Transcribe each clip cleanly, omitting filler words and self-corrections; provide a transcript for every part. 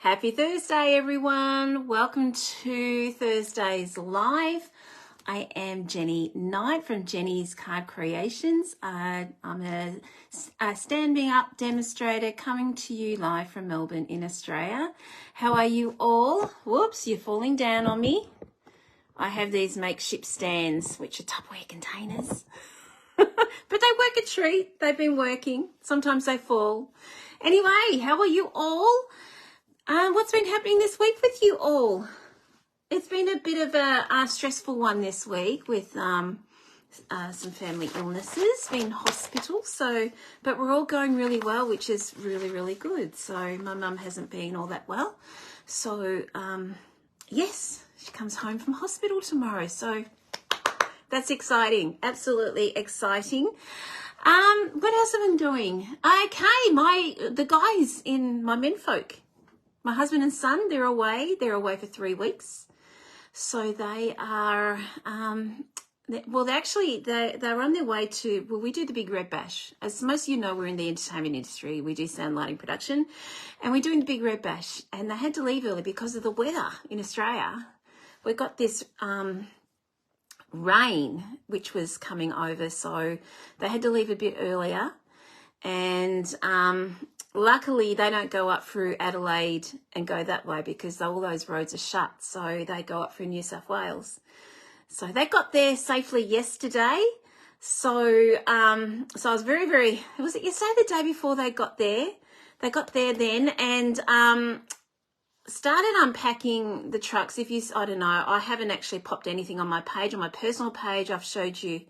Happy Thursday, everyone. Welcome to Thursday's Live. I am Jenny Knight from Jenny's Card Creations. I'm a standing up demonstrator coming to you live from Melbourne in Australia. How are you all? Whoops, you're falling down on me. I have these makeshift stands, which are Tupperware containers. But they work a treat. They've been working. Sometimes they fall. Anyway, how are you all? What's been happening this week with you all? It's been a bit of a stressful one this week with some family illnesses, been in hospital, but we're all going really well, which is really, really good. So my mum hasn't been all that well. So, yes, she comes home from hospital tomorrow. So that's exciting, absolutely exciting. What else have I been doing? Okay, the guys in my menfolk, my husband and son, they're away for 3 weeks. So they are, they're on their way to, we do the Big Red Bash. As most of you know, we're in the entertainment industry. We do sound lighting production, and we're doing the Big Red Bash. And they had to leave early because of the weather in Australia. We got this rain, which was coming over, so they had to leave a bit earlier. And luckily, they don't go up through Adelaide and go that way because all those roads are shut. So they go up through New South Wales. So they got there safely yesterday. So I was very, very, was it yesterday, the day before they got there? They got there then and started unpacking the trucks. I don't know, I haven't actually popped anything on my page. On my personal page, I've showed you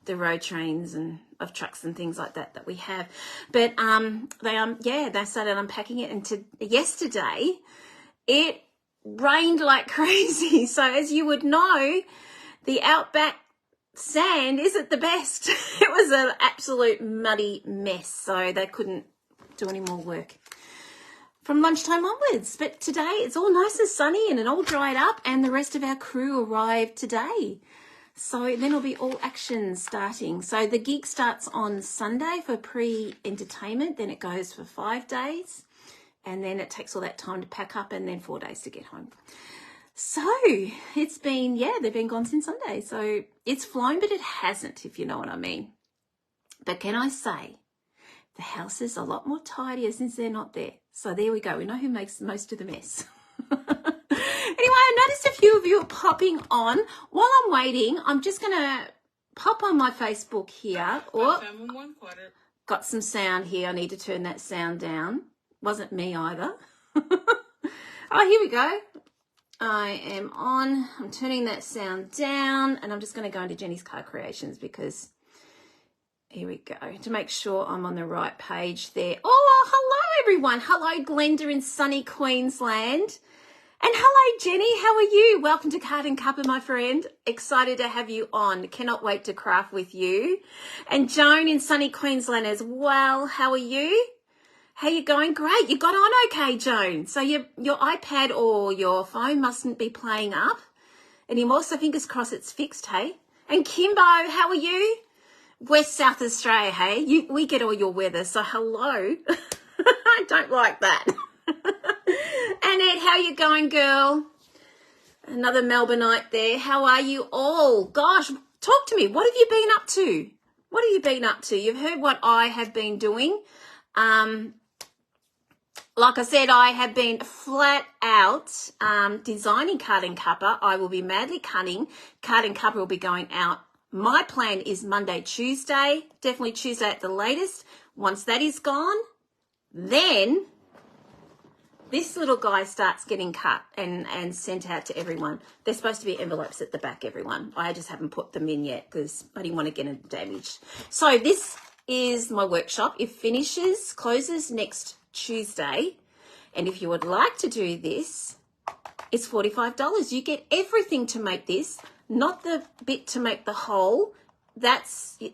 the road trains and of trucks and things like that we have. But they started unpacking it, and yesterday it rained like crazy. So as you would know, the outback sand isn't the best. It was an absolute muddy mess, so they couldn't do any more work from lunchtime onwards. But today it's all nice and sunny and it all dried up, and the rest of our crew arrived today. So then it'll be all action starting. So the gig starts on Sunday for pre-entertainment, then it goes for 5 days, and then it takes all that time to pack up, and then 4 days to get home. So it's been, they've been gone since Sunday. So it's flown, but it hasn't, if you know what I mean. But can I say, the house is a lot more tidier since they're not there. So there we go. We know who makes most of the mess. Anyway, I noticed a few of you are popping on. While I'm waiting, I'm just going to pop on my Facebook here. Oh, got some sound here. I need to turn that sound down. Wasn't me either. Oh, here we go. I am on. I'm turning that sound down, and I'm just going to go into Jenny's Card Creations because here we go, to make sure I'm on the right page there. Oh, hello, everyone. Hello, Glenda in sunny Queensland. And hello, Jenny. How are you? Welcome to Card and Cuppa, my friend. Excited to have you on. Cannot wait to craft with you. And Joan in sunny Queensland as well. How are you? How you going? Great. You got on okay, Joan. So your iPad or your phone mustn't be playing up anymore. So fingers crossed it's fixed, hey? And Kimbo, how are you? West South Australia, hey? We get all your weather, so hello. I don't like that. Annette, how you going, girl? Another Melbourneite there. How are you all? Gosh, talk to me. What have you been up to? What have you been up to? You've heard what I have been doing. Like I said, I have been flat out designing Card and Cuppa. I will be madly cutting. Card and Cuppa will be going out. My plan is Monday, Tuesday, definitely Tuesday at the latest. Once that is gone, then this little guy starts getting cut and sent out to everyone. There's supposed to be envelopes at the back, everyone. I just haven't put them in yet because I didn't want to get it damaged. So this is my workshop. It closes next Tuesday. And if you would like to do this, it's $45. You get everything to make this, not the bit to make the hole.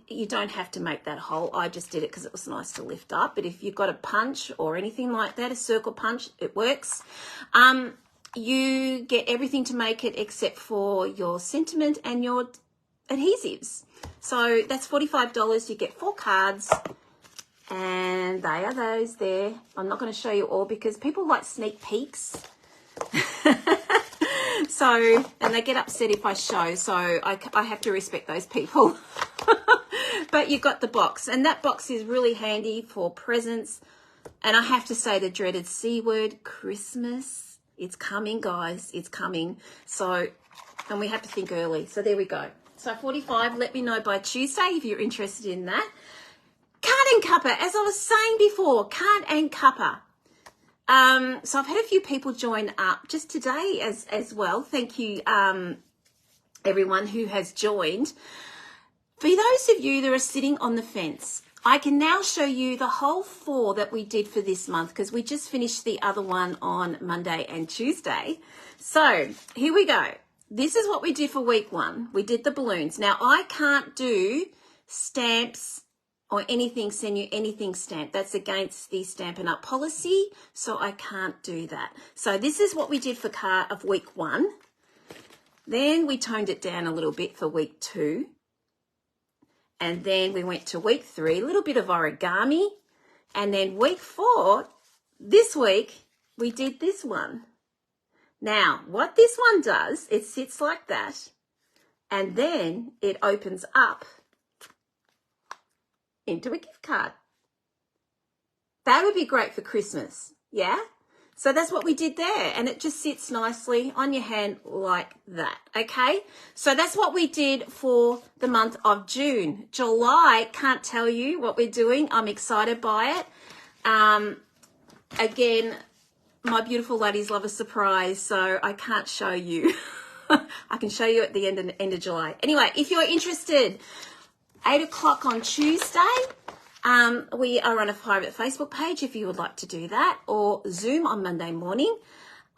You don't have to make that hole. I just did it because it was nice to lift up. But if you've got a punch or anything like that, a circle punch, it works. You get everything to make it except for your sentiment and your adhesives. So that's $45. You get 4 cards. And they are those there. I'm not going to show you all because people like sneak peeks. So, and they get upset if I show. So I have to respect those people. But you've got the box. And that box is really handy for presents. And I have to say the dreaded C word, Christmas. It's coming, guys. It's coming. So, and we have to think early. So there we go. So 45, let me know by Tuesday if you're interested in that. Card and cuppa, as I was saying before, card and cuppa. So I've had a few people join up just today as well. Thank you, everyone who has joined. For those of you that are sitting on the fence, I can now show you the whole 4 that we did for this month because we just finished the other one on Monday and Tuesday. So here we go. This is what we did for week 1. We did the balloons. Now, I can't do stamps or anything, send you anything stamped. That's against the Stampin' Up policy, so I can't do that. So this is what we did for week 1. Then we toned it down a little bit for week 2. And then we went to week 3, a little bit of origami. And then week 4, this week, we did this one. Now, what this one does, it sits like that. And then it opens up into a gift card. That would be great for Christmas, yeah? So that's what we did there, and it just sits nicely on your hand like that, okay? So that's what we did for the month of June. July, can't tell you what we're doing. I'm excited by it. Again, my beautiful ladies love a surprise, so I can't show you. I can show you at the end of July. Anyway, if you're interested, 8 o'clock on Tuesday, we are on a private Facebook page if you would like to do that, or Zoom on Monday morning.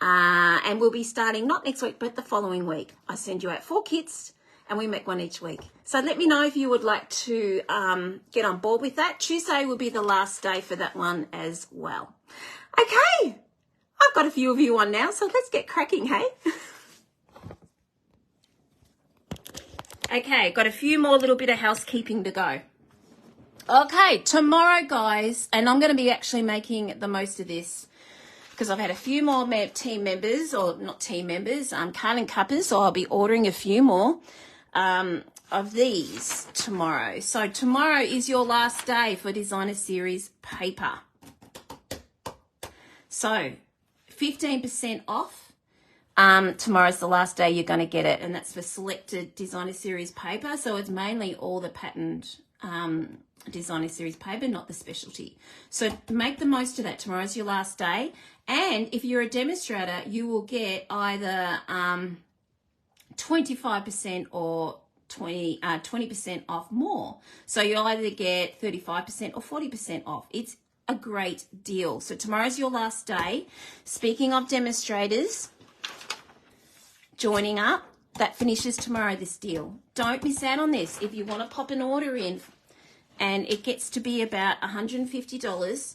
And we'll be starting not next week, but the following week. I send you out 4 kits and we make one each week. So let me know if you would like to get on board with that. Tuesday will be the last day for that one as well. Okay, I've got a few of you on now, so let's get cracking, hey? Okay, got a few more little bit of housekeeping to go. Okay, tomorrow, guys, and I'm going to be actually making the most of this because I've had a few more team members, or not team members, card and cuppers, so I'll be ordering a few more of these tomorrow. So tomorrow is your last day for Designer Series paper. So 15% off. Tomorrow's the last day you're going to get it, and that's for selected Designer Series paper. So it's mainly all the patterned Designer Series paper, not the specialty. So make the most of that. Tomorrow's your last day. And if you're a demonstrator, you will get either 25% or 20% off more. So you'll either get 35% or 40% off. It's a great deal. So tomorrow's your last day. Speaking of demonstrators joining up, that finishes tomorrow, this deal. Don't miss out on this. If you want to pop an order in and it gets to be about $150,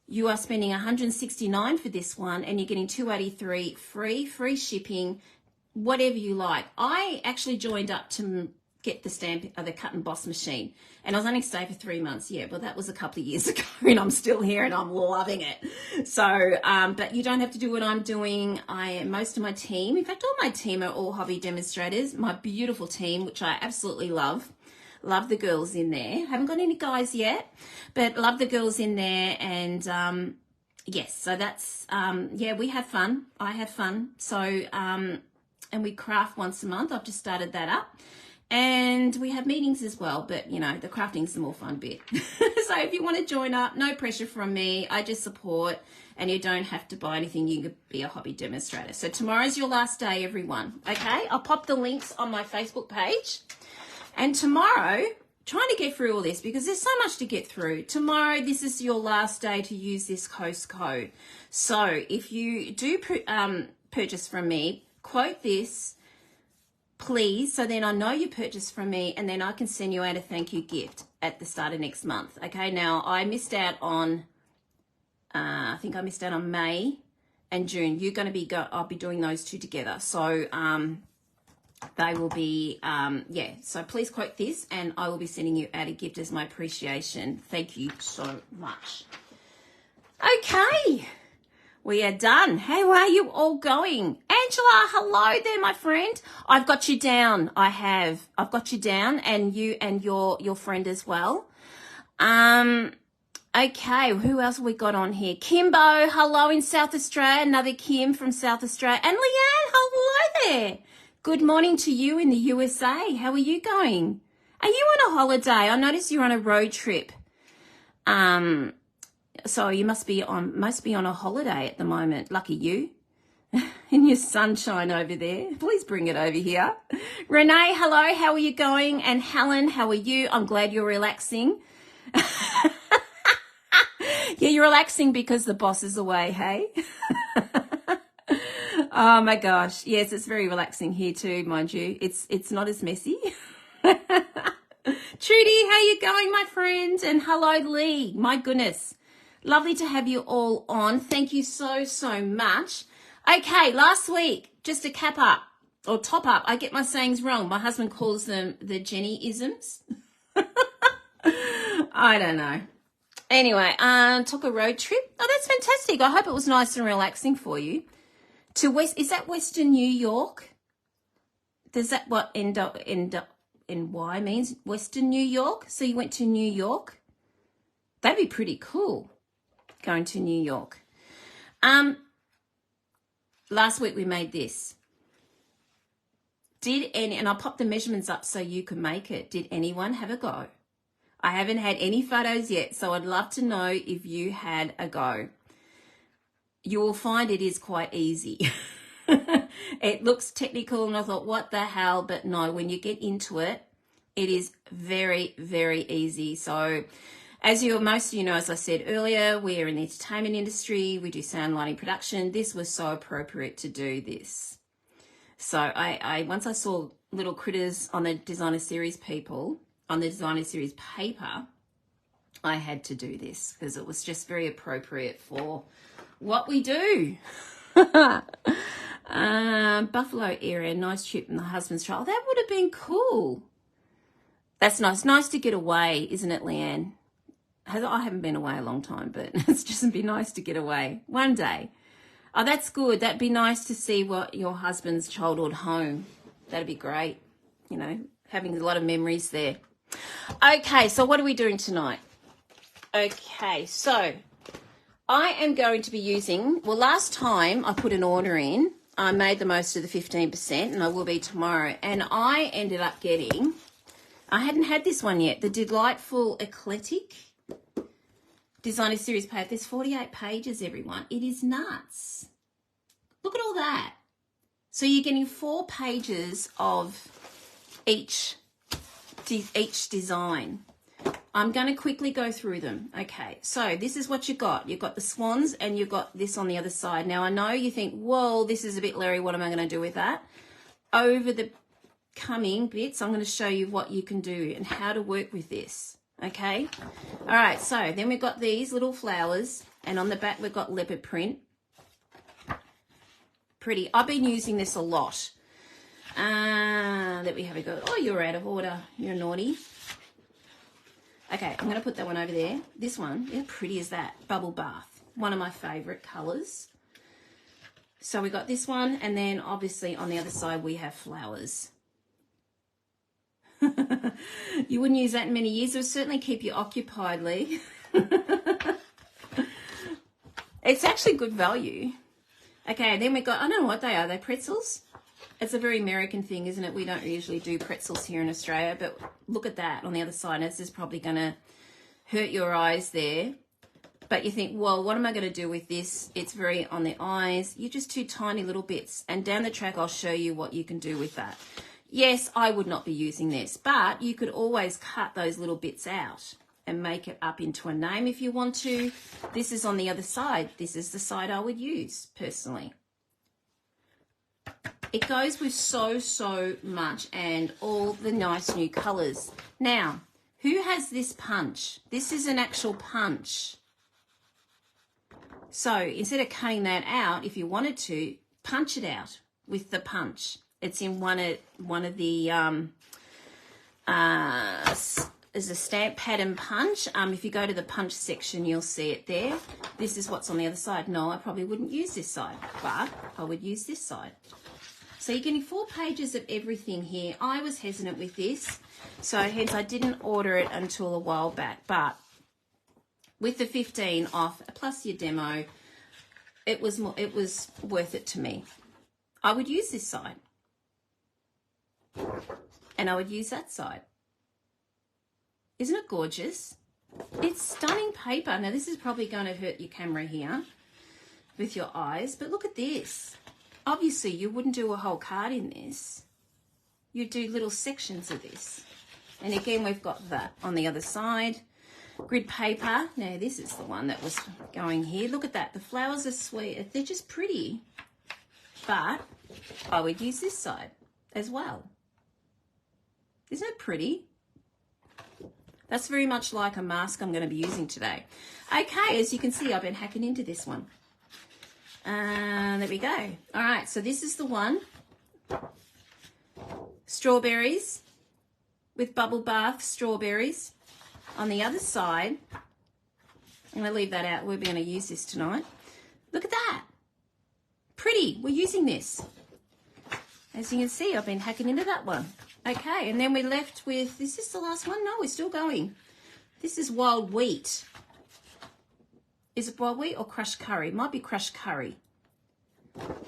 you are spending $169 for this one, and you're getting $283 free shipping, whatever you like. I actually joined up to get the stamp of the cut and boss machine, and I was only staying for 3 months. Yeah, well, that was a couple of years ago, and I'm still here and I'm loving it. So but you don't have to do what I'm doing. Most of my team, in fact all my team, are all hobby demonstrators. My beautiful team, which I absolutely love the girls in there. Haven't got any guys yet, but love the girls in there. And yes, so that's yeah, we have fun. I have fun. So and we craft once a month. I've just started that up. And we have meetings as well, but you know, the crafting's the more fun bit. So if you want to join up, no pressure from me. I just support, and you don't have to buy anything. You can be a hobby demonstrator. So tomorrow's your last day, everyone. Okay, I'll pop the links on my Facebook page. And tomorrow, trying to get through all this because there's so much to get through. Tomorrow, this is your last day to use this host code. So if you do purchase from me, quote this, please, so then I know you purchased from me, and then I can send you out a thank you gift at the start of next month. Okay, now I missed out on, I think I missed out on May and June. You're going to be, I'll be doing those two together. So they will be, yeah, so please quote this and I will be sending you out a gift as my appreciation. Thank you so much. Okay, we are done. How are you all going? Angela, hello there, my friend. I've got you down. I've got you down, and you and your friend as well. Okay, who else have we got on here? Kimbo, hello in South Australia. Another Kim from South Australia. And Leanne, hello there. Good morning to you in the USA. How are you going? Are you on a holiday? I notice you're on a road trip. So you must be on a holiday at the moment. Lucky you. In your sunshine over there. Please bring it over here. Renee, hello. How are you going? And Helen, how are you? I'm glad you're relaxing. Yeah, you're relaxing because the boss is away, hey? Oh my gosh. Yes, it's very relaxing here too, mind you. It's not as messy. Trudy, how you going, my friend? And hello, Lee. My goodness. Lovely to have you all on. Thank you so, so much. Okay, last week, just to cap up or top up, I get my sayings wrong. My husband calls them the Jenny-isms. I don't know. Anyway, took a road trip. Oh, that's fantastic. I hope it was nice and relaxing for you. Is that Western New York? Does that what NY means? Western New York? So you went to New York? That'd be pretty cool, going to New York. Last week we made this. And I'll pop the measurements up so you can make it. Did anyone have a go? I haven't had any photos yet, so I'd love to know if you had a go. You will find it is quite easy. It looks technical, and I thought, what the hell? But no, when you get into it, it is very, very easy. So as most of you know, as I said earlier, we are in the entertainment industry. We do sound lighting production. This was so appropriate to do this. So I once I saw little critters on the designer series on the designer series paper, I had to do this because it was just very appropriate for what we do. Buffalo area, nice trip in the husband's trial. That would have been cool. That's nice. Nice to get away, isn't it, Leanne? I haven't been away a long time, but it's just be nice to get away one day. Oh, that's good. That'd be nice to see what your husband's childhood home. That'd be great. You know, having a lot of memories there. Okay, so what are we doing tonight? Okay, so I am going to be using, well, last time I put an order in, I made the most of the 15%, and I will be tomorrow. And I ended up getting, I hadn't had this one yet, the Delightful Eclectic Designer Series paper. There's 48 pages, everyone. It is nuts. Look at all that. So you're getting 4 pages of each design. I'm going to quickly go through them. Okay, so this is what you got. You've got the swans and you've got this on the other side. Now, I know you think, whoa, this is a bit Larry. What am I going to do with that? Over the coming bits, I'm going to show you what you can do and how to work with this. Okay? All right, so then we've got these little flowers, and on the back we've got leopard print. Pretty. I've been using this a lot. That we have a go. Oh, you're out of order. You're naughty. Okay, I'm going to put that one over there. This one, how pretty is that? Bubble Bath. One of my favourite colours. So we got this one, and then obviously on the other side we have flowers. You wouldn't use that in many years. It would certainly keep you occupied, Lee. It's actually good value. Okay, then we got, I don't know what they are. They're pretzels? It's a very American thing, isn't it? We don't usually do pretzels here in Australia, but look at that on the other side. This is probably going to hurt your eyes there. But you think, well, what am I going to do with this? It's very on the eyes. You're just 2 tiny little bits. And down the track, I'll show you what you can do with that. Yes, I would not be using this, but you could always cut those little bits out and make it up into a name if you want to. This is on the other side. This is the side I would use personally. It goes with so much and all the nice new colours. Now, who has this punch? This is an actual punch. So instead of cutting that out, if you wanted to, punch it out with the punch. It's in one of the is a stamp pattern punch. If you go to the punch section, you'll see it there. This is what's on the other side. No, I probably wouldn't use this side, but I would use this side. So you're getting 4 pages of everything here. I was hesitant with this, so hence I didn't order it until a while back. But with the 15 off plus your demo, it was worth it to me. I would use this side, and I would use that side. Isn't it gorgeous? It's stunning paper. Now, this is probably going to hurt your camera here with your eyes, but look at this. Obviously, you wouldn't do a whole card in this. You'd do little sections of this. And again, we've got that on the other side. Grid paper. Now, this is the one that was going here. Look at that. The flowers are sweet. They're just pretty. But I would use this side as well. Isn't it pretty? That's very much like a mask I'm going to be using today. Okay, as you can see, I've been hacking into this one. There we go. All right, so this is the one. Strawberries with bubble bath strawberries. On the other side, I'm going to leave that out. We're going to use this tonight. Look at that. Pretty. We're using this. As you can see, I've been hacking into that one. Okay, and then we're left with, is this the last one? No, we're still going. This is wild wheat. Is it wild wheat or crushed curry? It might be crushed curry.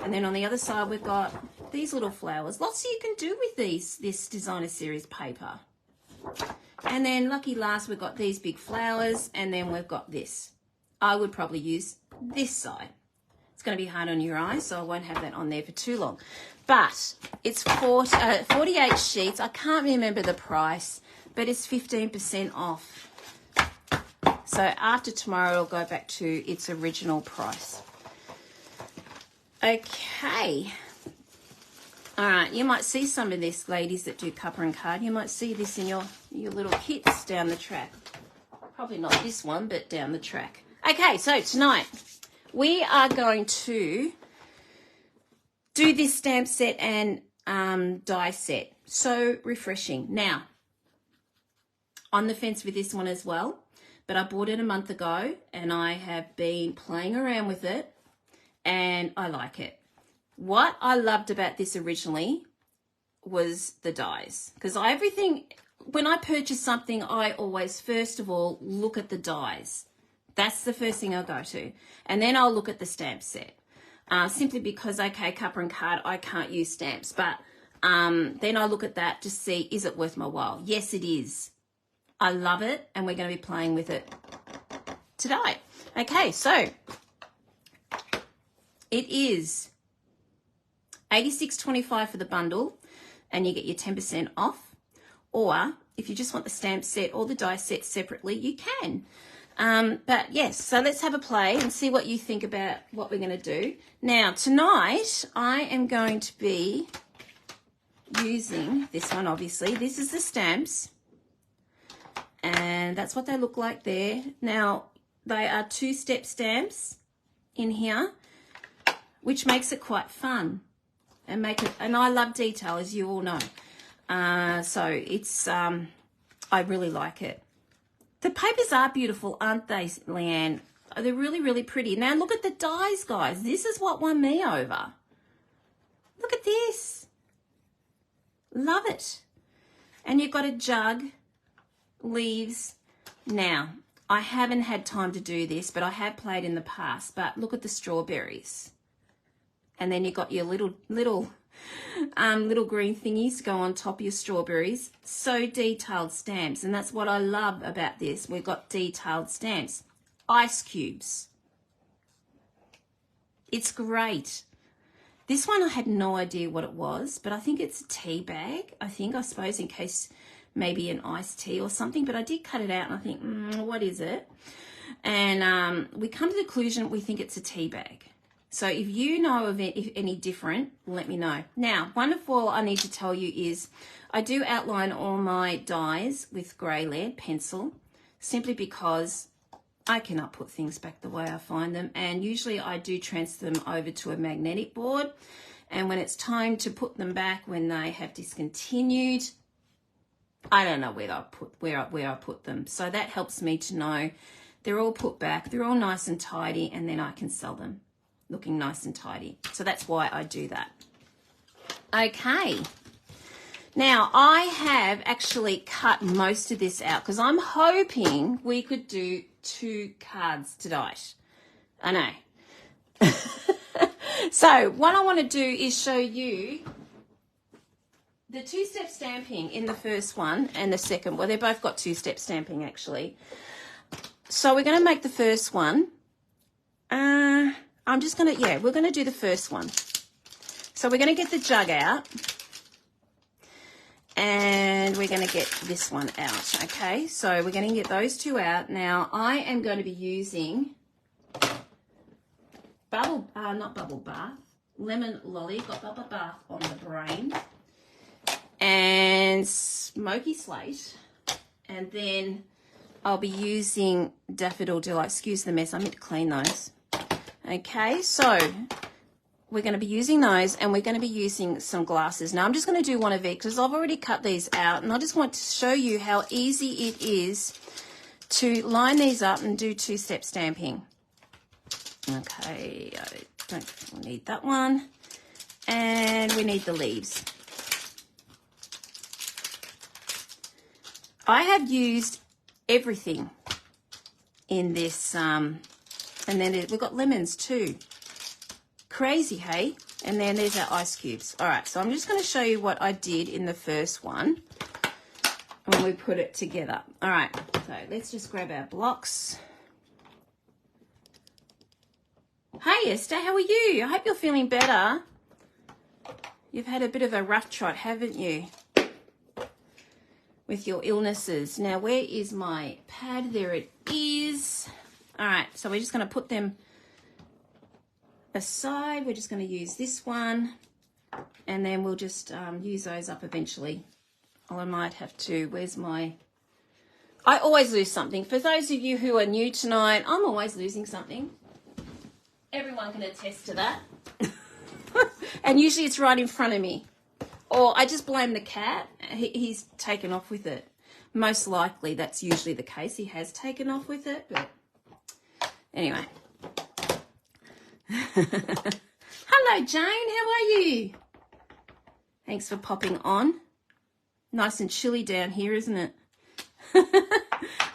And then on the other side, we've got these little flowers. Lots you can do with this designer series paper. And then lucky last, we've got these big flowers, and then we've got this. I would probably use this side. It's going to be hard on your eyes, so I won't have that on there for too long. But it's 48 sheets. I can't remember the price, but it's 15% off. So after tomorrow, it'll go back to its original price. Okay. All right, you might see some of this, ladies that do cuppa and card. You might see this in your little kits down the track. Probably not this one, but down the track. Okay, so tonight we are going to do this stamp set and die set. So refreshing. Now, on the fence with this one as well, but I bought it a month ago and I have been playing around with it and I like it. What I loved about this originally was the dies, because when I purchase something, I always, first of all, look at the dies. That's the first thing I'll go to. And then I'll look at the stamp set. Simply because, okay, cuppa and card, I can't use stamps. But then I look at that to see, is it worth my while? Yes, it is. I love it, and we're going to be playing with it today. Okay, so it is $86.25 for the bundle, and you get your 10% off. Or if you just want the stamp set or the die set separately, you can. But yes, so let's have a play and see what you think about what we're going to do. Now, tonight, I am going to be using this one, obviously. This is the stamps, and that's what they look like there. Now, they are 2-step stamps in here, which makes it quite fun and I love detail, as you all know. So it's, I really like it. The papers are beautiful, aren't they, Leanne? They're really, really pretty. Now, look at the dies, guys. This is what won me over. Look at this. Love it. And you've got a jug, leaves. Now, I haven't had time to do this, but I have played in the past. But look at the strawberries. And then you've got your little green thingies to go on top of your strawberries. So detailed stamps, and that's what I love about this. We've got detailed stamps. Ice cubes. It's great. This one I had no idea what it was, but I think it's a tea bag. I suppose in case maybe an iced tea or something, but I did cut it out and I think, what is it? And we come to the conclusion we think it's a tea bag. So if you know of it, if any different, let me know. Now, one of all I need to tell you is I do outline all my dies with grey lead pencil, simply because I cannot put things back the way I find them. And usually I do transfer them over to a magnetic board. And when it's time to put them back, when they have discontinued, I don't know where I put them. So that helps me to know they're all put back, they're all nice and tidy, and then I can sell them looking nice and tidy. So that's why I do that. Okay. Now, I have actually cut most of this out because I'm hoping we could do 2 cards tonight. I know. So what I want to do is show you the 2-step stamping in the first one and the second. Well, they've both got 2-step stamping actually. So we're going to make the first one. We're going to do the first one. So we're going to get the jug out. And we're going to get this one out, okay? So we're going to get those 2 out. Now, I am going to be using not Bubble Bath, Lemon Lolly, got Bubble Bath on the brain, and Smoky Slate. And then I'll be using Daffodil Delight. Excuse the mess, I meant to clean those. Okay, so we're going to be using those, and we're going to be using some glasses. Now, I'm just going to do one of each because I've already cut these out, and I just want to show you how easy it is to line these up and do 2-step stamping. Okay, I don't need that one. And we need the leaves. I have used everything in this, and then we've got lemons too. Crazy, hey? And then there's our ice cubes. All right, so I'm just going to show you what I did in the first one when we put it together. All right, so let's just grab our blocks. Hey, Esther, how are you? I hope you're feeling better. You've had a bit of a rough trot, haven't you, with your illnesses. Now, where is my pad? There it is. All right, so we're just going to put them aside. We're just going to use this one, and then we'll just use those up eventually. Oh, I might have to, I always lose something. For those of you who are new tonight, I'm always losing something. Everyone can attest to that. And usually it's right in front of me. Or I just blame the cat. He's taken off with it. Most likely that's usually the case. He has taken off with it, but anyway. Hello, Jane. How are you? Thanks for popping on. Nice and chilly down here, isn't it?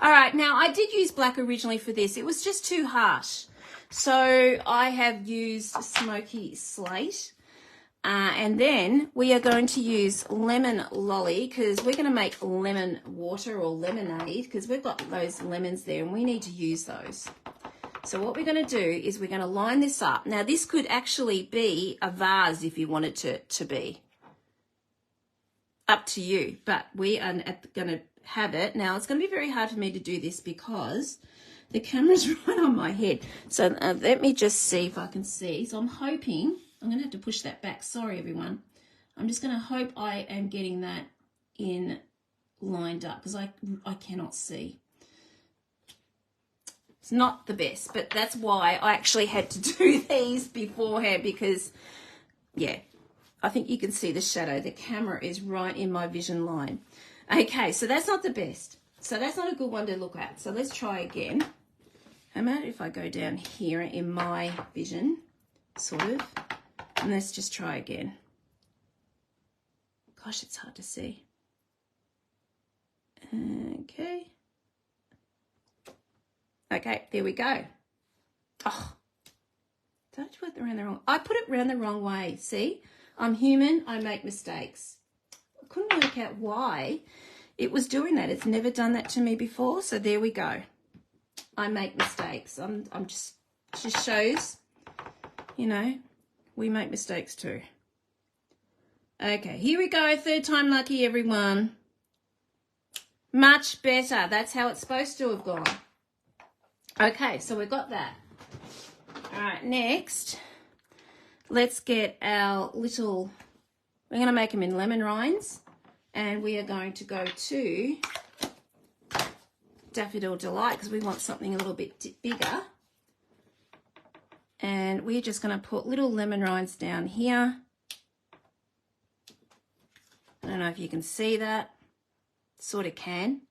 All right. Now, I did use black originally for this. It was just too harsh. So I have used Smoky Slate. And then we are going to use Lemon Lolly because we're going to make lemon water or lemonade because we've got those lemons there and we need to use those. So what we're going to do is we're going to line this up. Now, this could actually be a vase if you wanted to be. Up to you, but we are going to have it. Now, it's going to be very hard for me to do this because the camera's right on my head. So let me just see if I can see. So I'm hoping, I'm going to have to push that back. Sorry, everyone. I'm just going to hope I am getting that in lined up because I cannot see. It's not the best, but that's why I actually had to do these beforehand because, yeah, I think you can see the shadow. The camera is right in my vision line. Okay, so that's not the best. So that's not a good one to look at. So let's try again. How about if I go down here in my vision, sort of, and let's just try again. Gosh, it's hard to see. Okay. Okay, there we go. Oh, did I put it around the wrong? I put it around the wrong way. See, I'm human. I make mistakes. I couldn't work out why it was doing that. It's never done that to me before. So there we go. I make mistakes. I'm just shows, you know, we make mistakes too. Okay, here we go. 3rd time lucky, everyone. Much better. That's how it's supposed to have gone. Okay, so we've got that. All right, next, let's get our little, we're going to make them in lemon rinds, and we are going to go to Daffodil Delight because we want something a little bit bigger. And we're just going to put little lemon rinds down here. don't know if you can see that. Sort of can.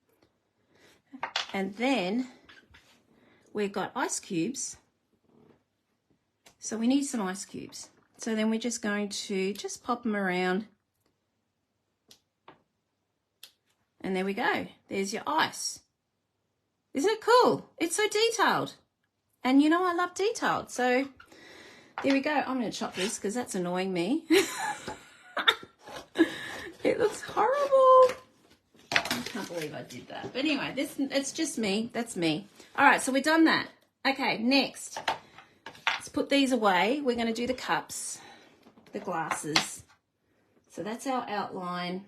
And then we've got ice cubes. So we need some ice cubes. So then we're just going to just pop them around. And there we go. There's your ice. Isn't it cool? It's so detailed. And you know I love detailed. So there we go. I'm going to chop this because that's annoying me. It looks horrible. I can't believe I did that. But anyway, it's just me. That's me. All right, so we've done that. Okay, next. Let's put these away. We're going to do the cups, the glasses. So that's our outline.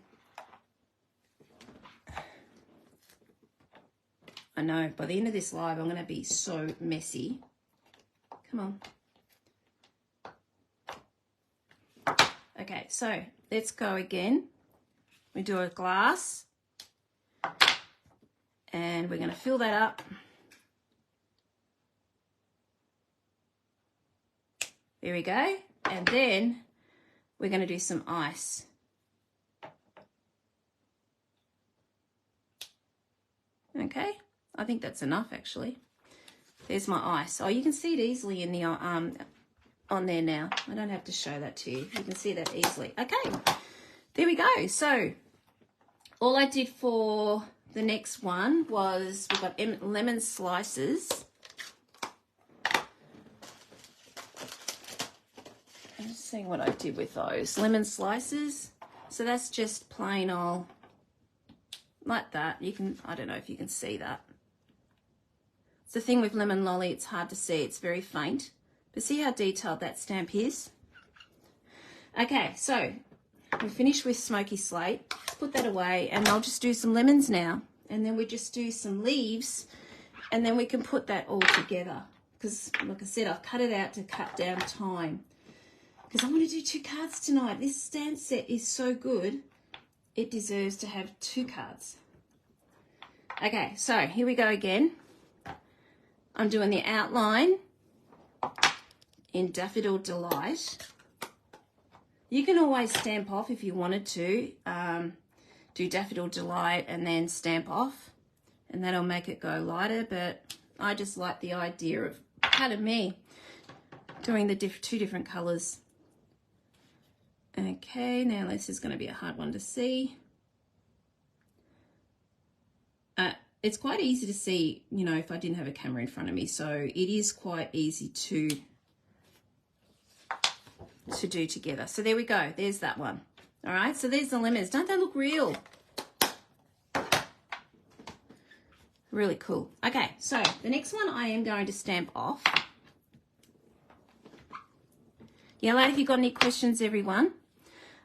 I know, by the end of this live, I'm going to be so messy. Come on. Okay, so let's go again. We do a glass. And we're going to fill that up. There we go. And then we're going to do some ice. Okay. I think that's enough, actually. There's my ice. Oh, you can see it easily in the on there now. I don't have to show that to you. You can see that easily. Okay, there we go. So all I did for the next one was we've got lemon slices. I'm just seeing what I did with those. Lemon slices. So that's just plain old, like that. You can, I don't know if you can see that. It's the thing with lemon lolly, it's hard to see. It's very faint. But see how detailed that stamp is? Okay, so we're finished with smoky slate. Let's put that away, and I'll just do some lemons now. And then we just do some leaves, and then we can put that all together. Because, like I said, I've cut it out to cut down time. Because I'm going to do 2 cards tonight. This stamp set is so good, it deserves to have 2 cards. Okay, so here we go again. I'm doing the outline in Daffodil Delight. You can always stamp off if you wanted to. Do Daffodil Delight and then stamp off, and that'll make it go lighter, but I just like the idea of, pardon me, doing the 2 different colours. Okay, now this is going to be a hard one to see. It's quite easy to see, you know, if I didn't have a camera in front of me, so it is quite easy to do together. So there we go. There's that one. All right, so there's the lemons. Don't they look real? Really cool. Okay, so the next one I am going to stamp off. Yellow, have you got any questions, everyone?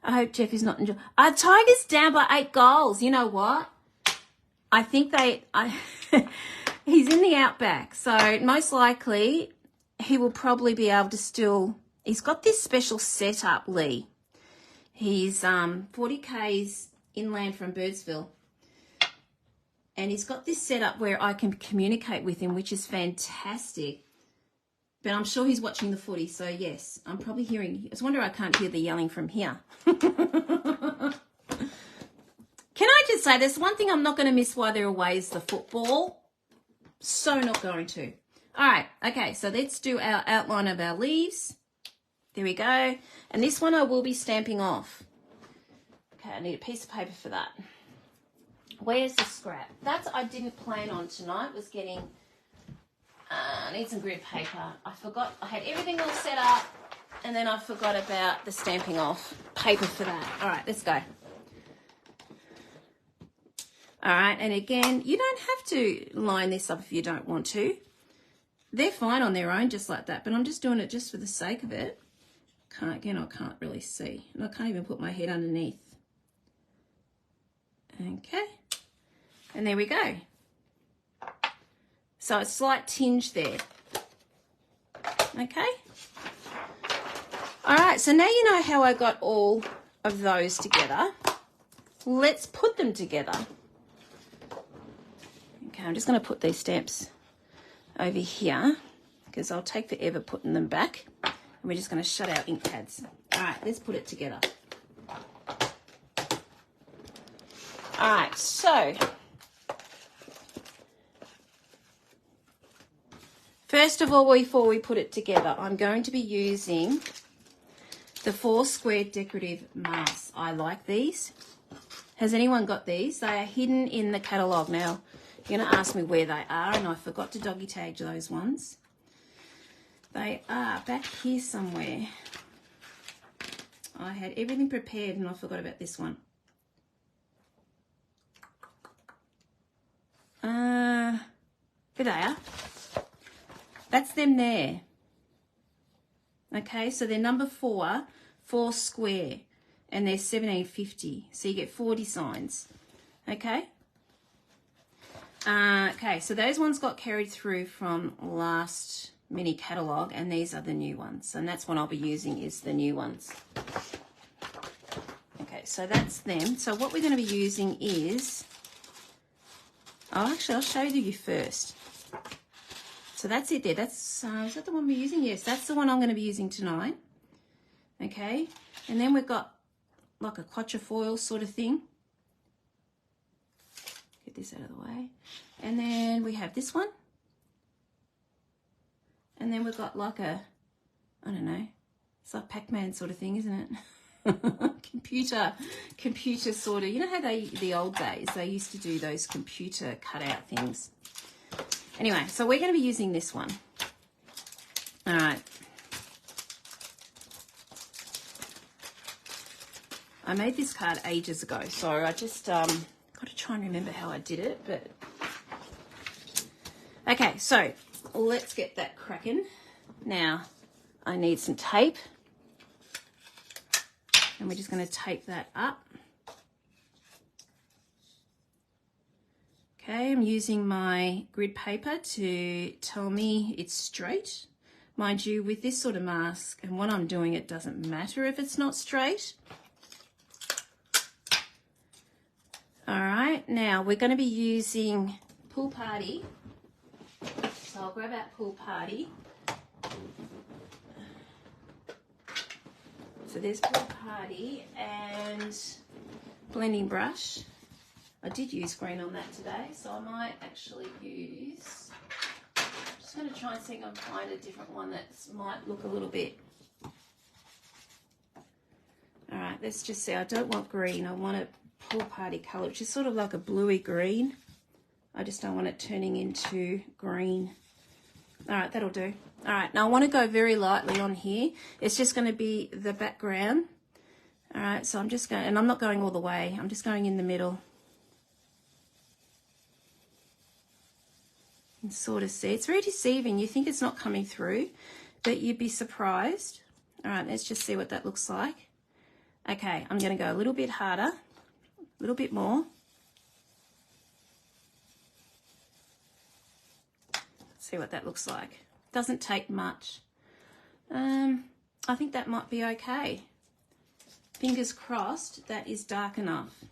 I hope Jeff is not enjoying. Our Tigers down by 8 goals. You know what? I think he's in the outback, so most likely he will probably be able to still, he's got this special setup, Lee. He's 40 k's inland from Birdsville, and he's got this setup where I can communicate with him, which is fantastic. But I'm sure he's watching the footy, so yes, I'm probably hearing, it's a wonder I can't hear the yelling from here. Can I just say, there's one thing I'm not going to miss while they're away is the football. So not going to. All right, okay, so let's do our outline of our leaves. There we go. And this one I will be stamping off. Okay, I need a piece of paper for that. Where's the scrap? That's I didn't plan on tonight, was getting, I need some grid paper. I forgot, I had everything all set up, and then I forgot about the stamping off paper for that. All right, let's go. All right, and again, you don't have to line this up if you don't want to. They're fine on their own just like that, but I'm just doing it just for the sake of it. Again, I can't really see, and I can't even put my head underneath. Okay, and there we go. So a slight tinge there. Okay. All right, so now you know how I got all of those together. Let's put them together. Okay, I'm just going to put these stamps over here because I'll take forever putting them back. And we're just going to shut our ink pads. All right, let's put it together. All right, so first of all, before we put it together, I'm going to be using the 4 Square Decorative Masks. I like these. Has anyone got these? They are hidden in the catalogue. Now, you're going to ask me where they are, and I forgot to doggy tag those ones. They are back here somewhere. I had everything prepared and I forgot about this one. There they are. That's them there. Okay, so they're number 4 square, and they're $17.50. So you get 4 designs. Okay. Okay, so those ones got carried through from last mini catalogue, and these are the new ones, and that's what I'll be using is the new ones. Okay, so that's them. So what we're going to be using is, oh, actually, I'll show you first. So that's it there. That's is that the one we're using? Yes, that's the one I'm going to be using tonight. Okay, and then we've got like a quatrefoil sort of thing. Get this out of the way. And then we have this one. And then we've got like a, I don't know, it's like Pac-Man sort of thing, isn't it? computer sort of, you know how the old days, they used to do those computer cutout things. Anyway, so we're going to be using this one. All right. I made this card ages ago, so I just got to try and remember how I did it. But okay, so let's get that cracking. Now, I need some tape, and we're just going to tape that up. Okay, I'm using my grid paper to tell me it's straight. Mind you, with this sort of mask and what I'm doing, it doesn't matter if it's not straight. All right, now we're going to be using Pool Party. So I'll grab out Pool Party. So there's Pool Party and blending brush. I did use green on that today, so I might actually use, I'm just going to try and see if I can find a different one that might look a little bit. All right, let's just see. I don't want green. I want a Pool Party colour, which is sort of like a bluey green. I just don't want it turning into green. All right, that'll do. All right, now I want to go very lightly on here. It's just going to be the background. All right, so I'm just going, and I'm not going all the way. I'm just going in the middle. And sort of see. It's very deceiving. You think it's not coming through, but you'd be surprised. All right, let's just see what that looks like. Okay, I'm going to go a little bit harder, a little bit more. See what that looks like. Doesn't take much. I think that might be okay. Fingers crossed that is dark enough.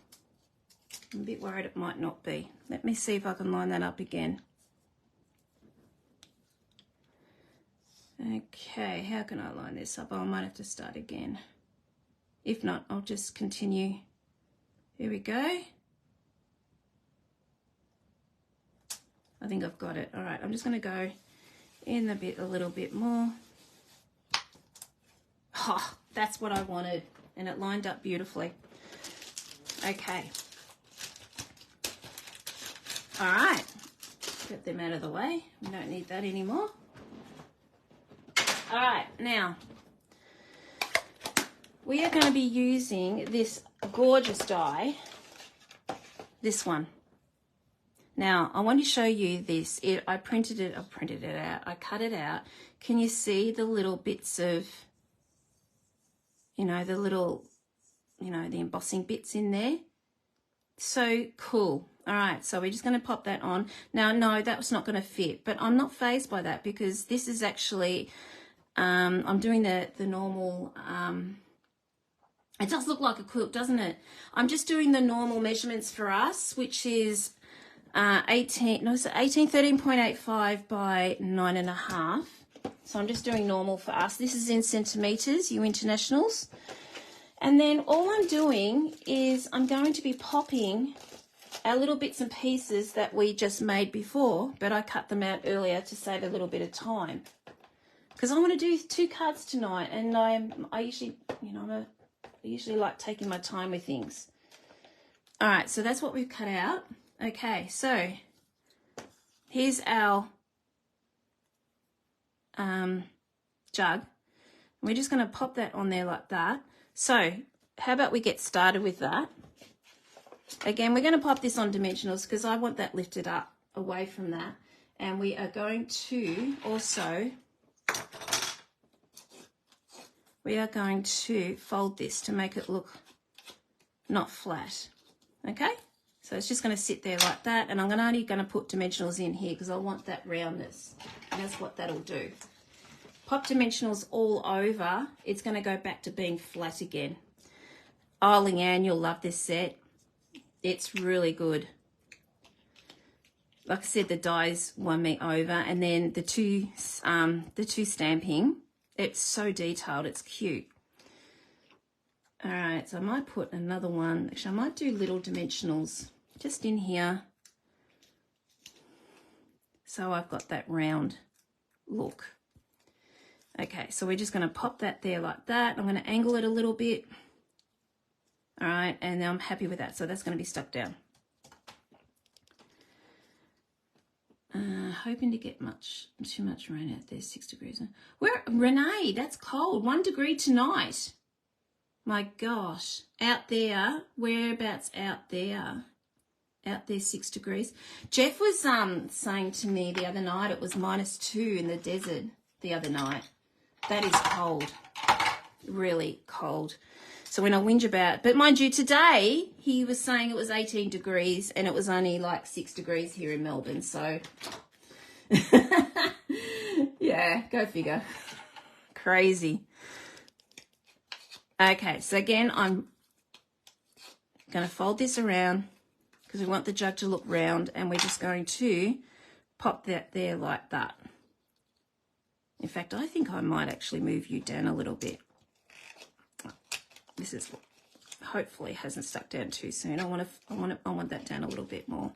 I'm a bit worried it might not be. Let me see if I can line that up again. Okay, how can I line this up? Oh, I might have to start again. If not, I'll just continue. Here we go. I think I've got it. All right, I'm just going to go in a little bit more. Oh, that's what I wanted, and it lined up beautifully. Okay. All right, get them out of the way. We don't need that anymore. All right, now we are going to be using this gorgeous die, this one. Now, I want to show you this. I printed it out. I cut it out. Can you see the little bits of, the little, the embossing bits in there? So cool. All right, so we're just going to pop that on. Now, no, that was not going to fit, but I'm not fazed by that because this is actually, I'm doing the normal, it does look like a quilt, doesn't it? I'm just doing the normal measurements for us, which is 13.85 by 9.5. So I'm just doing normal for us. This is in centimetres, you internationals. And then all I'm doing is I'm going to be popping our little bits and pieces that we just made before, but I cut them out earlier to save a little bit of time. Because I want to do 2 cards tonight, and I usually, you know, I usually like taking my time with things. All right, so that's what we've cut out. Okay, so here's our jug. We're just going to pop that on there like that. So how about we get started with that? Again, we're going to pop this on dimensionals because I want that lifted up away from that. And we are going to also, fold this to make it look not flat. Okay? So it's just going to sit there like that. And I'm only going to put dimensionals in here because I want that roundness. And that's what that'll do. Pop dimensionals all over, it's going to go back to being flat again. Oh, Leanne, you'll love this set. It's really good. Like I said, the dies won me over, and then the two stamping, it's so detailed, it's cute. All right, so I might put another one. Actually, I might do little dimensionals just in here. So I've got that round look. Okay, so we're just going to pop that there like that. I'm going to angle it a little bit. All right, and I'm happy with that. So that's going to be stuck down. Hoping to get too much rain out there, 6 degrees. Renee, that's cold. 1 degree tonight. My gosh. Out there, whereabouts out there? Out there, 6 degrees. Jeff was saying to me the other night it was -2 in the desert the other night. That is cold, really cold. So when I whinge about, but mind you, today he was saying it was 18 degrees and it was only like 6 degrees here in Melbourne. So yeah, go figure. Crazy. Okay, so again, I'm going to fold this around because we want the jug to look round, and we're just going to pop that there like that. In fact, I think I might actually move you down a little bit. This is hopefully hasn't stuck down too soon. I want that down a little bit more.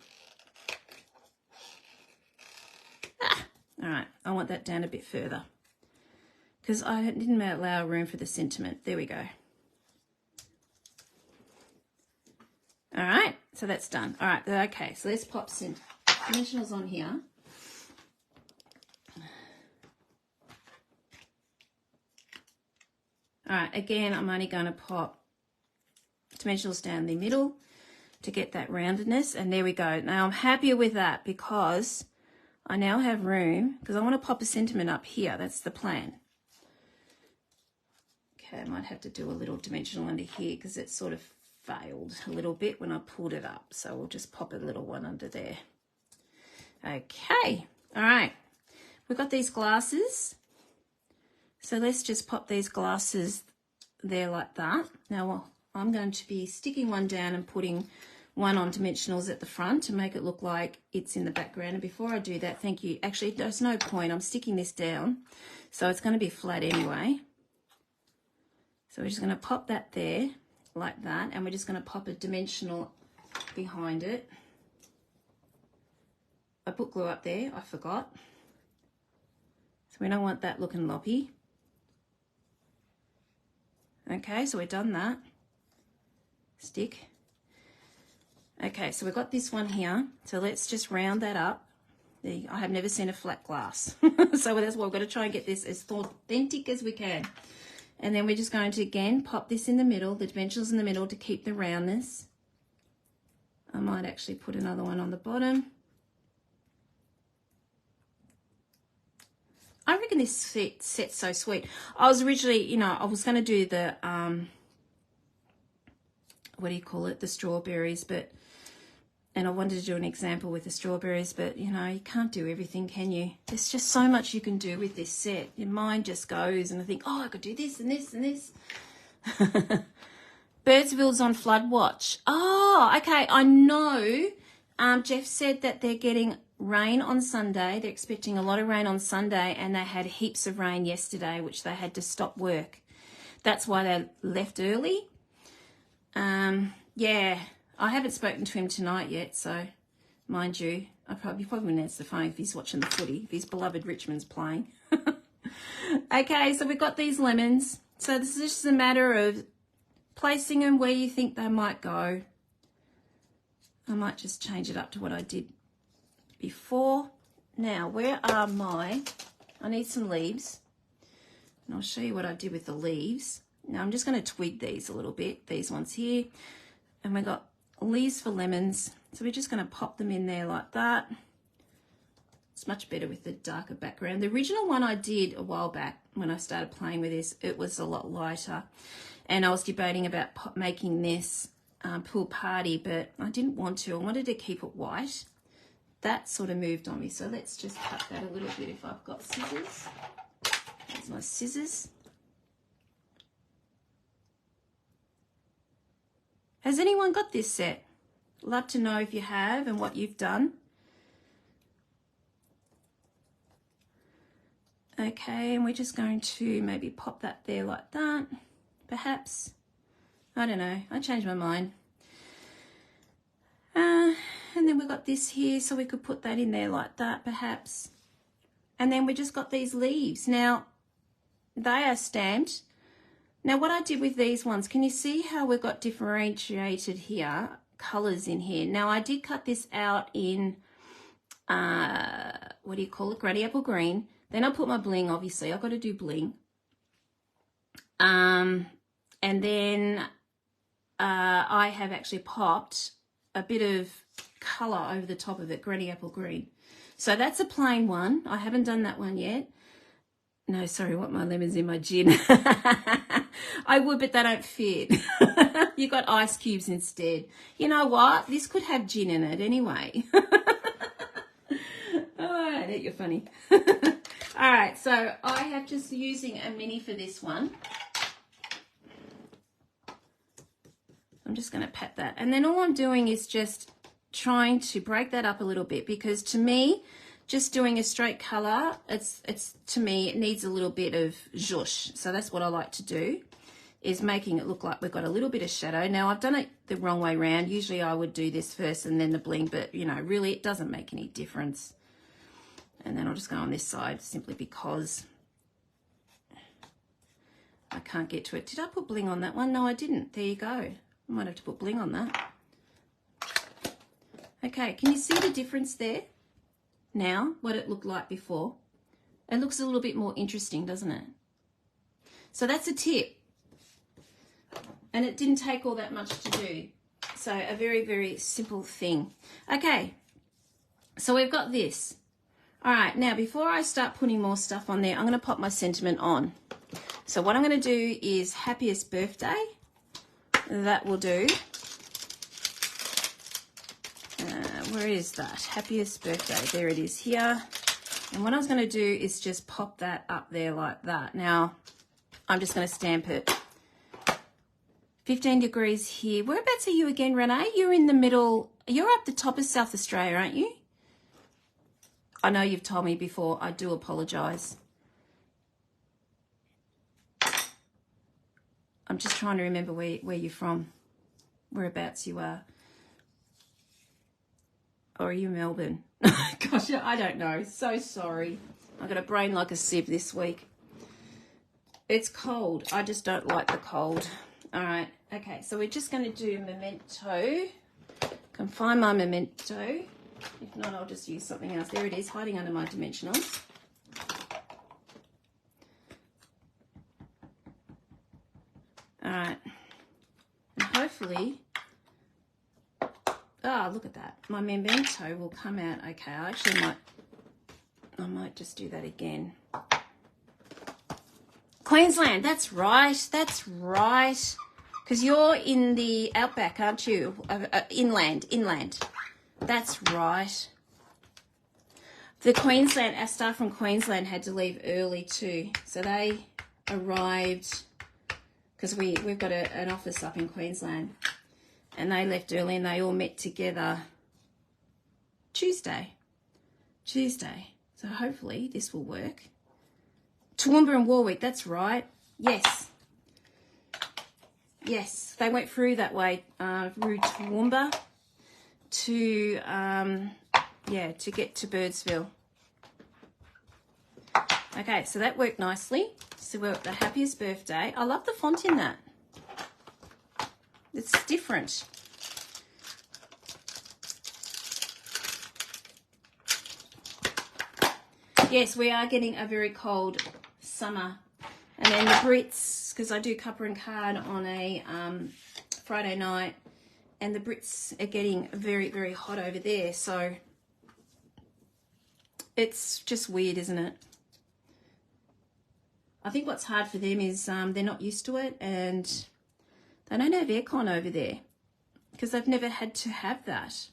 All right, I want that down a bit further because I didn't allow room for the sentiment. There we go. All right, so that's done. All right, okay, so let's pop some dimensionals on here. All right, again, I'm only going to pop dimensionals down the middle to get that roundedness, and there we go. Now I'm happier with that because I now have room, because I want to pop a sentiment up here. That's the plan. Okay, I might have to do a little dimensional under here because it sort of failed a little bit when I pulled it up. So we'll just pop a little one under there. Okay, all right. We've got these glasses. So let's just pop these glasses there like that. Now I'm going to be sticking one down and putting one on dimensionals at the front to make it look like it's in the background. And before I do that, thank you. Actually, there's no point. I'm sticking this down, so it's going to be flat anyway. So we're just going to pop that there like that, and we're just going to pop a dimensional behind it. I put glue up there. I forgot. So we don't want that looking loppy. Okay, so we've done that. Stick. Okay, so we've got this one here. So let's just round that up. I have never seen a flat glass. So that's why we've got to try and get this as authentic as we can. And then we're just going to, again, pop this in the middle, the dimensionals in the middle to keep the roundness. I might actually put another one on the bottom. I reckon this set's so sweet. I was originally, you know, I was going to do the, what do you call it, the strawberries, and I wanted to do an example with the strawberries, but, you know, you can't do everything, can you? There's just so much you can do with this set. Your mind just goes, and I think, oh, I could do this and this and this. Birdsville's on flood watch. Oh, okay, I know. Jeff said that they're getting rain on Sunday. They're expecting a lot of rain on Sunday, and they had heaps of rain yesterday, which they had to stop work. That's why they left early. Yeah, I haven't spoken to him tonight yet, so mind you, I probably wouldn't answer the phone if he's watching the footy, if his beloved Richmond's playing. Okay, so we've got these lemons. So this is just a matter of placing them where you think they might go. I might just change it up to what I did before. Now, where are my... I need some leaves. And I'll show you what I did with the leaves. Now, I'm just going to twig these a little bit, these ones here. And we've got leaves for lemons. So we're just going to pop them in there like that. It's much better with the darker background. The original one I did a while back when I started playing with this, it was a lot lighter. And I was debating about making this pool party, but I didn't want to. I wanted to keep it white. That sort of moved on me. So let's just cut that a little bit if I've got scissors. There's my scissors. Has anyone got this set? Love to know if you have and what you've done. Okay, and we're just going to maybe pop that there like that, perhaps. I don't know, I changed my mind. And then we've got this here, so we could put that in there like that, perhaps. And then we just got these leaves. Now, they are stamped. Now, what I did with these ones, can you see how we've got differentiated here, colours in here? Now, I did cut this out in, what do you call it, Granny Apple Green. Then I put my bling, obviously. I've got to do bling. And then I have actually popped a bit of colour over the top of it, Granny Apple Green. So that's a plain one. I haven't done that one yet. No, sorry, what, my lemon's in my gin. I would, but they don't fit. You got ice cubes instead. You know what? This could have gin in it anyway. Oh, you're funny. All right, so I have just using a mini for this one. I'm just going to pat that. And then all I'm doing is just trying to break that up a little bit, because to me, just doing a straight colour, it's to me, it needs a little bit of zhuzh. So that's what I like to do, is making it look like we've got a little bit of shadow. Now, I've done it the wrong way around. Usually I would do this first and then the bling, but, you know, really it doesn't make any difference. And then I'll just go on this side simply because I can't get to it. Did I put bling on that one? No, I didn't. There you go. I might have to put bling on that. Okay, can you see the difference there? Now, what it looked like before. It looks a little bit more interesting, doesn't it? So that's a tip. And it didn't take all that much to do. So a very, very simple thing. Okay, so we've got this. All right, now before I start putting more stuff on there, I'm going to pop my sentiment on. So what I'm going to do is happiest birthday. That will do. Where is that? Happiest birthday. There it is here. And what I was going to do is just pop that up there like that. Now, I'm just going to stamp it. 15 degrees here. Whereabouts are you again, Renee? You're in the middle. You're up the top of South Australia, aren't you? I know you've told me before. I do apologise. I'm just trying to remember where you're from, whereabouts you are. Or are you Melbourne? Gosh, I don't know. So sorry. I've got a brain like a sieve this week. It's cold. I just don't like the cold. All right. Okay, so we're just going to do memento. Can find my memento. If not, I'll just use something else. There it is, hiding under my dimensionals. All right. And hopefully, oh, look at that. My memento will come out okay. I might just do that again. Queensland, that's right. That's right. Because you're in the outback, aren't you? Inland. That's right. Our staff from Queensland had to leave early too. So they arrived, because we've got an office up in Queensland. And they left early and they all met together Tuesday. So hopefully this will work. Toowoomba and Warwick, that's right. Yes. Yes, they went through that way, through Toowoomba to, yeah, to get to Birdsville. Okay, so that worked nicely. So we're at the happiest birthday. I love the font in that. It's different. Yes, we are getting a very cold summer. And then the Brits, because I do cuppa and card on a Friday night, and the Brits are getting very, very hot over there. So it's just weird, isn't it? I think what's hard for them is they're not used to it, and they don't have aircon over there because they've never had to have that.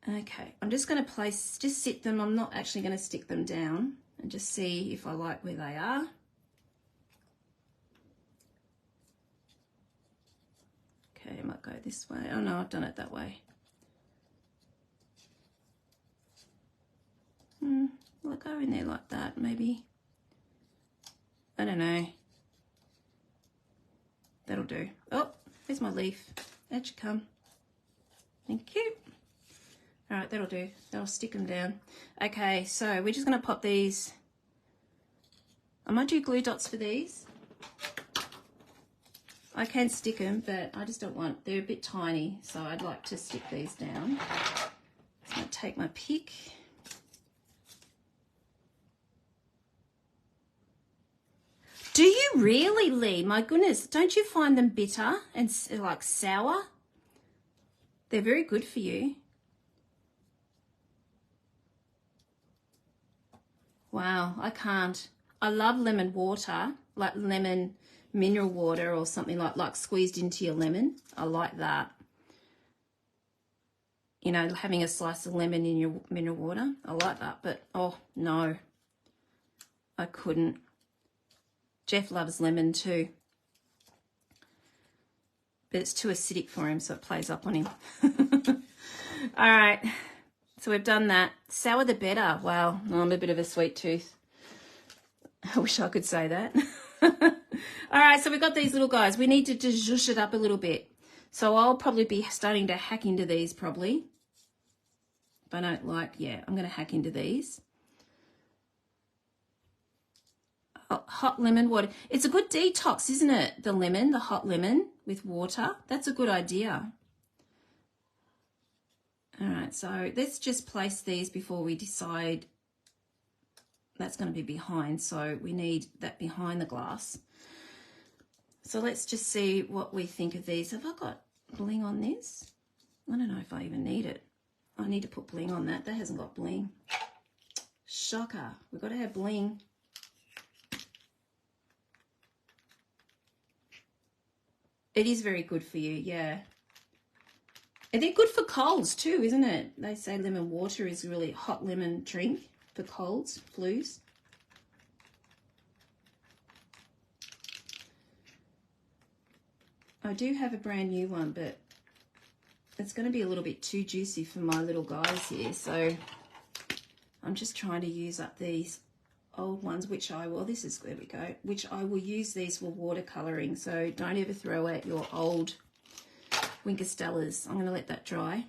Okay, I'm just going to just sit them. I'm not actually going to stick them down, and just see if I like where they are. Okay, I might go this way. Oh no, I've done it that way. Will I go in there like that, maybe? I don't know. That'll do. Oh, there's my leaf. Out you come. Thank you. All right, that'll do. That'll stick them down. Okay, so we're just going to pop these. I might do glue dots for these. I can stick them, but I just don't want, they're a bit tiny, so I'd like to stick these down. So I'm going to take my pick. Do you really, Lee? My goodness, don't you find them bitter and like sour? They're very good for you. Wow, I can't. I love lemon water, like lemon mineral water or something like squeezed into your lemon. I like that. You know, having a slice of lemon in your mineral water. I like that, but oh no, I couldn't. Jeff loves lemon too, but it's too acidic for him, so it plays up on him. All right, so we've done that. Sour the better. Wow, I'm a bit of a sweet tooth. I wish I could say that. All right, so we've got these little guys. We need to just zhuzh it up a little bit. So I'll probably be starting to hack into these probably. If I don't like, yeah, I'm going to hack into these. Hot lemon water. It's a good detox, isn't it? The lemon, the hot lemon with water. That's a good idea. All right, so let's just place these before we decide. That's going to be behind, so we need that behind the glass. So let's just see what we think of these. Have I got bling on this? I don't know if I even need it. I need to put bling on that. That hasn't got bling. Shocker. We've got to have bling. It is very good for you, yeah. And they're good for colds too, isn't it? They say lemon water is really hot lemon drink for colds, flus. I do have a brand new one, but it's going to be a little bit too juicy for my little guys here. So I'm just trying to use up these old ones, which I will, this is, there we go, which I will use these for watercolouring. So don't ever throw out your old Winker Stellas. I'm going to let that dry.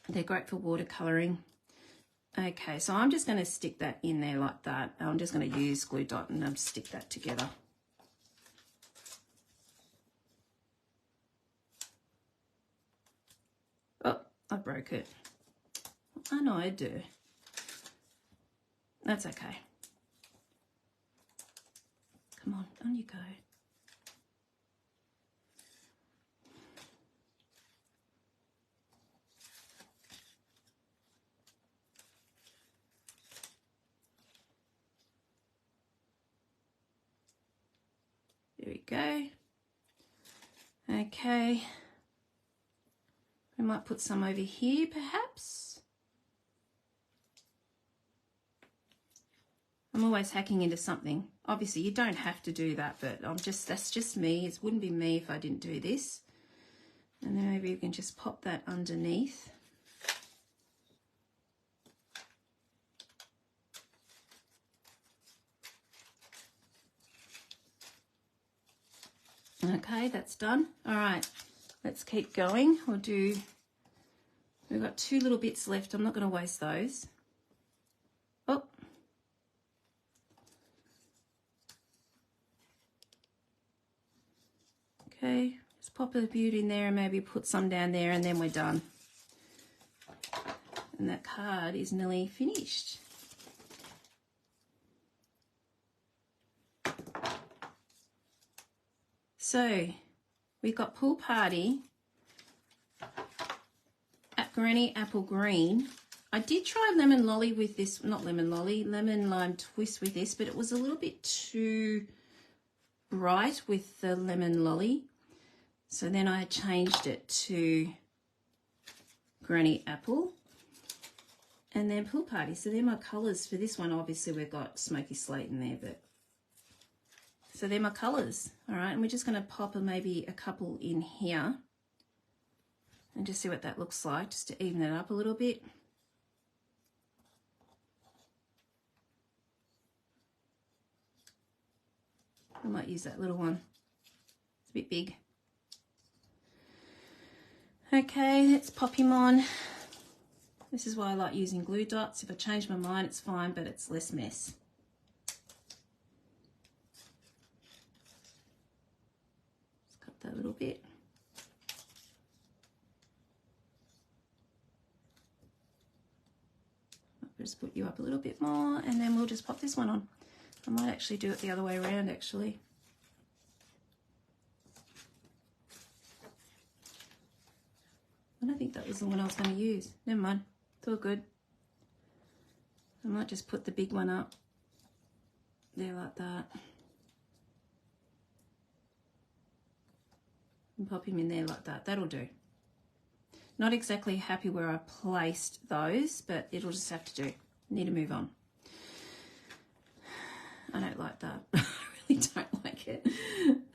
They're great for watercolouring. Okay, so I'm just going to stick that in there like that. I'm just going to use glue dot and stick that together. Oh, I broke it. I know I do. That's okay. Come on you go. There we go. Okay. We might put some over here, perhaps. I'm always hacking into something. Obviously, you don't have to do that, but that's just me. It wouldn't be me if I didn't do this. And then maybe you can just pop that underneath. Okay, that's done. All right, let's keep going. We've got 2 little bits left. I'm not going to waste those. Oh. Okay, let's pop a bead in there and maybe put some down there, and then we're done. And that card is nearly finished. So we've got Pool Party at Granny Apple Green. I did try Lemon Lolly with this, not Lemon Lolly, Lemon Lime Twist with this, but it was a little bit too bright with the Lemon Lolly. So then I changed it to Granny Apple and then Pool Party. So they're my colours for this one. Obviously we've got Smoky Slate in there, but so they're my colours. All right, and we're just going to pop maybe a couple in here and just see what that looks like, just to even it up a little bit. I might use that little one. It's a bit big. Okay, let's pop him on. This is why I like using glue dots. If I change my mind, it's fine, but it's less mess. Just cut that little bit. I'll just put you up a little bit more, and then we'll just pop this one on. I might actually do it the other way around, actually. I don't think that was the one I was going to use. Never mind. It's all good. I might just put the big one up there like that. And pop him in there like that. That'll do. Not exactly happy where I placed those, but it'll just have to do. Need to move on. I don't like that. I really don't like it.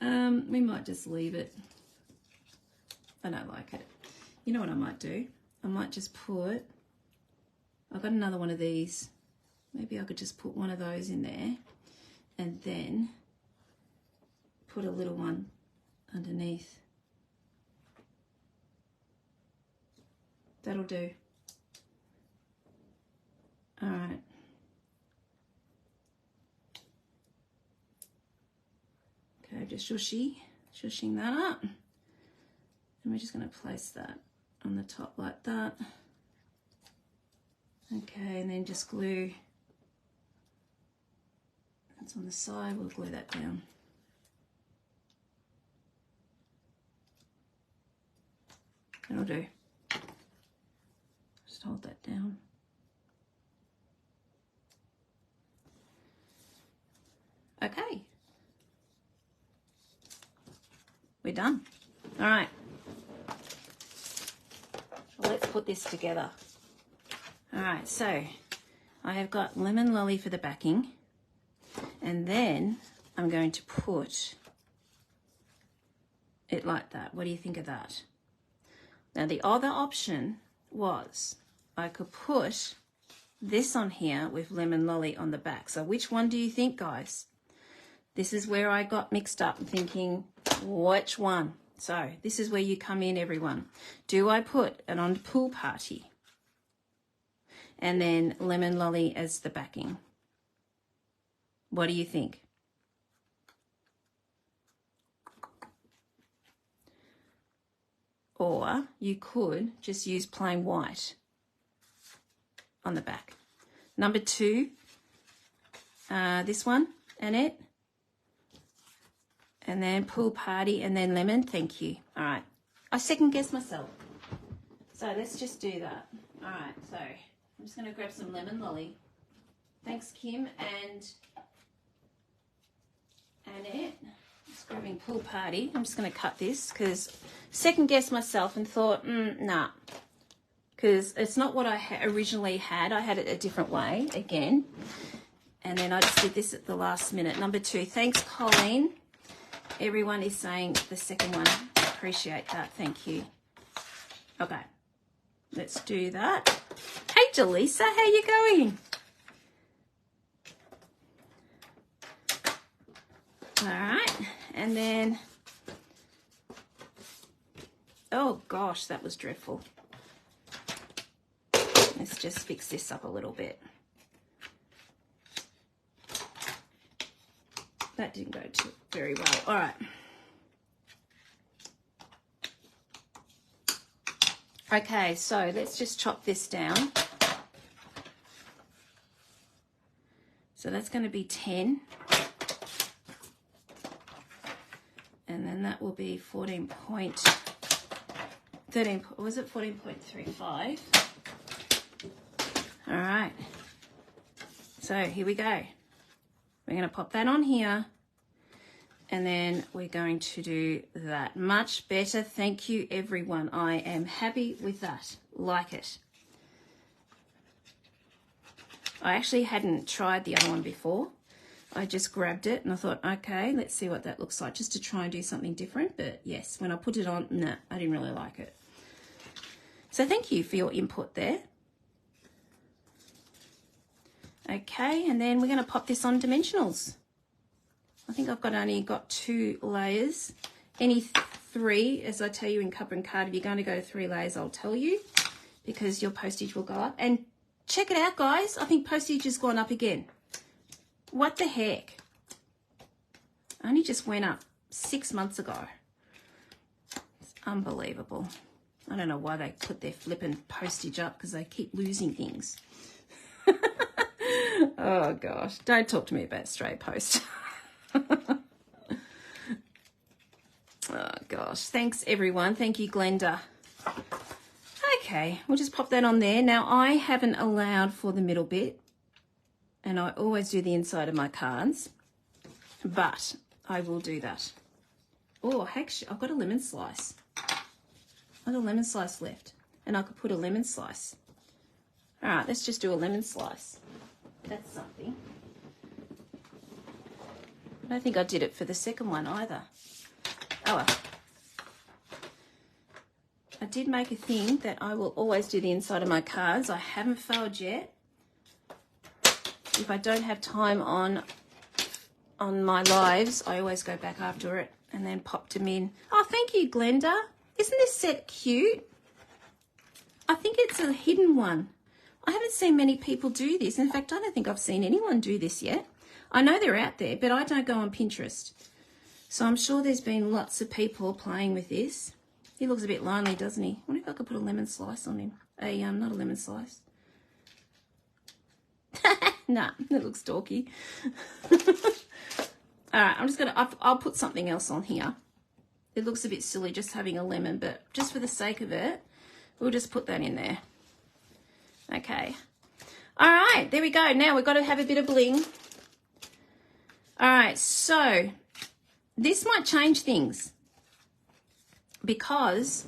We might just leave it. I don't like it. You know what I might do? I might just put, I've got another one of these. Maybe I could just put one of those in there and then put a little one underneath. That'll do. All right. Okay, just shushing that up. And we're just going to place that on the top like that. Okay, and then just glue. That's on the side, we'll glue that down. That'll do. Just hold that down. Okay. We're done. All right. Let's put this together. All right, so I have got Lemon Lolly for the backing, and then I'm going to put it like that. What do you think of that? Now the other option was I could put this on here with Lemon Lolly on the back. So which one do you think, guys? This is where I got mixed up and thinking, which one? So this is where you come in, everyone. Do I put it on Pool Party and then Lemon Lolly as the backing? What do you think? Or you could just use plain white on the back. Number 2, this one, Annette. And then Pool Party and then Lemon. Thank you. All right. I second guessed myself. So let's just do that. All right. So I'm just going to grab some Lemon Lolly. Thanks, Kim and Annette. Just grabbing Pool Party. I'm just going to cut this because second guessed myself and thought, nah. Because it's not what I originally had. I had it a different way again. And then I just did this at the last minute. Number 2. Thanks, Colleen. Everyone is saying the second one. Appreciate that. Thank you. Okay. Let's do that. Hey, Jaleesa. How you going? All right. And then Oh gosh, that was dreadful. Let's just fix this up a little bit. That didn't go too very well. All right. Okay, so let's just chop this down. So that's going to be 10. And then that will be 14.13, was it 14.35? All right. So here we go. We're going to pop that on here. And then we're going to do that. Much better. Thank you, everyone. I am happy with that. Like it. I actually hadn't tried the other one before. I just grabbed it and I thought, okay, let's see what that looks like, just to try and do something different. But yes, when I put it on, nah, I didn't really like it. So thank you for your input there. Okay, and then we're going to pop this on dimensionals. I think I've only got 2 layers. Any 3, as I tell you in Cuppa and Card, if you're going to go 3 layers, I'll tell you, because your postage will go up. And check it out, guys. I think postage has gone up again. What the heck? Only just went up 6 months ago. It's unbelievable. I don't know why they put their flipping postage up, because they keep losing things. Oh, gosh. Don't talk to me about Australia Post. Oh, gosh. Thanks, everyone. Thank you, Glenda. Okay, we'll just pop that on there. Now, I haven't allowed for the middle bit, and I always do the inside of my cards, but I will do that. Oh, actually, I've got a lemon slice. I've got a lemon slice left, and I could put a lemon slice. All right, let's just do a lemon slice. That's something. I don't think I did it for the second one either. Oh, well. I did make a thing that I will always do the inside of my cards. I haven't failed yet. If I don't have time on my lives, I always go back after it and then pop them in. Oh, thank you, Glenda. Isn't this set cute? I think it's a hidden one. I haven't seen many people do this. In fact, I don't think I've seen anyone do this yet. I know they're out there, but I don't go on Pinterest. So I'm sure there's been lots of people playing with this. He looks a bit lonely, doesn't he? I wonder if I could put a lemon slice on him. Not a lemon slice. Nah, it looks dorky. All right, I'm just going to, I'll put something else on here. It looks a bit silly just having a lemon, but just for the sake of it, we'll just put that in there. Okay. All right, there we go. Now we've got to have a bit of bling. All right, so this might change things, because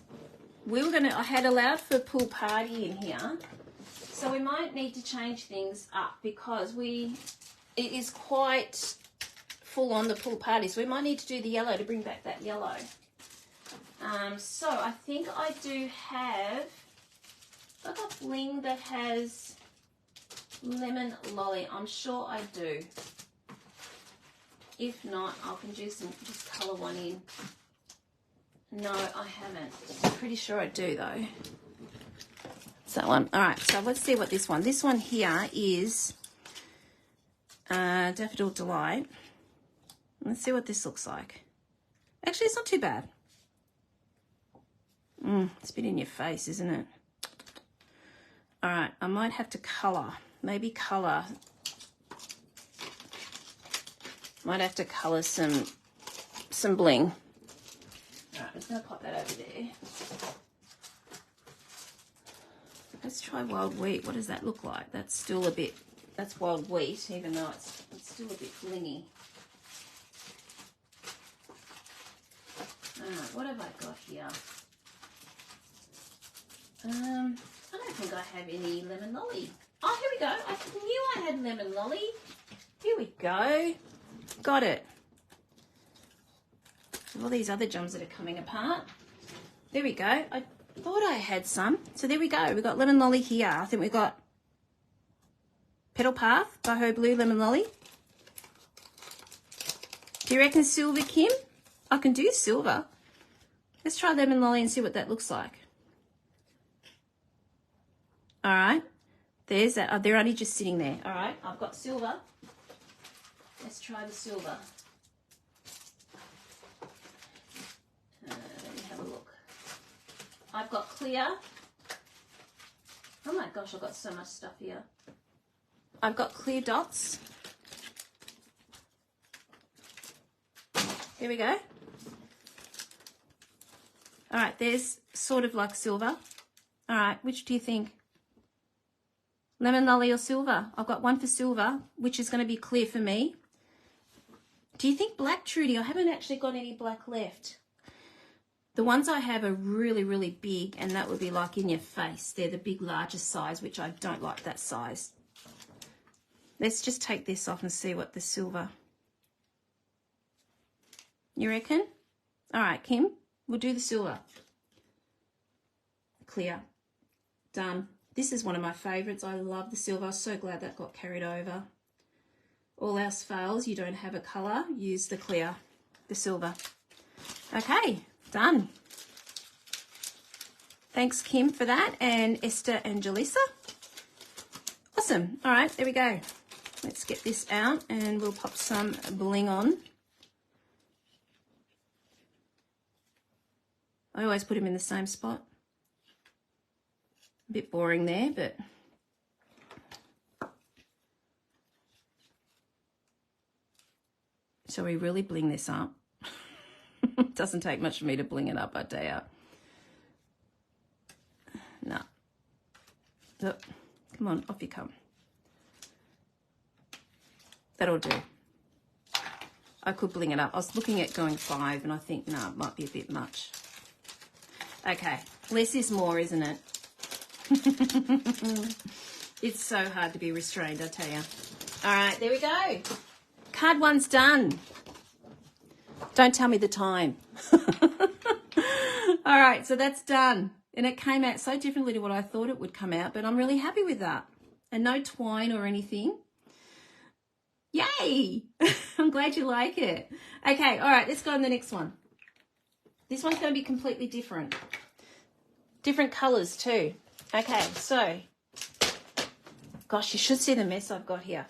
I had allowed for a pool party in here, so we might need to change things up, because it is quite full on the pool party, so we might need to do the yellow to bring back that yellow. So I think I do have, I've got bling that has lemon lolly. I'm sure I do. If not, I can just colour one in. No, I haven't. I'm pretty sure I do, though. It's that one. All right, so let's see what this one. This one here is Daffodil Delight. Let's see what this looks like. Actually, it's not too bad. It's a bit in your face, isn't it? All right, I might have to colour. Maybe colour. Might have to colour some bling. All right, I'm just going to pop that over there. Let's try wild wheat. What does that look like? That's still a bit, that's wild wheat, even though it's still a bit blingy. All right, what have I got here? I don't think I have any lemon lolly. Oh, here we go. I knew I had lemon lolly. Here we go. Got it. All these other gems that are coming apart. There we go. I thought I had some. So there we go. We've got lemon lolly here. I think we've got Petal Path, Boho Blue Lemon Lolly. Do you reckon silver, Kim? I can do silver. Let's try lemon lolly and see what that looks like. All right, there's that. Oh, they're only just sitting there. All right, I've got silver. Let's try the silver. Let me have a look. I've got clear. Oh my gosh, I've got so much stuff here. I've got clear dots. Here we go. All right, there's sort of like silver. All right, which do you think? Lemon lolly or silver? I've got one for silver, which is going to be clear for me. Do you think black, Trudy? I haven't actually got any black left. The ones I have are really, really big, and that would be like in your face. They're the big, largest size, which I don't like that size. Let's just take this off and see what the silver. You reckon? All right, Kim, we'll do the silver. Clear. Done. This is one of my favourites. I love the silver. I'm so glad that got carried over. All else fails, you don't have a colour, use the clear, the silver. Okay, done. Thanks, Kim, for that, and Esther and Jalisa. Awesome. All right, there we go. Let's get this out and we'll pop some bling on. I always put them in the same spot. A bit boring there, but shall we really bling this up? It doesn't take much for me to bling it up, I dare. No. Oh, come on, off you come. That'll do. I could bling it up. I was looking at going 5 and I think, no, it might be a bit much. Okay, less is more, isn't it? It's so hard to be restrained, I tell you. All right, there we go. Card 1's done. Don't tell me the time. All right, so that's done. And it came out so differently to what I thought it would come out, but I'm really happy with that. And no twine or anything. Yay! I'm glad you like it. Okay, all right, let's go on the next one. This one's going to be completely different. Different colours too. Okay, so, gosh, you should see the mess I've got here.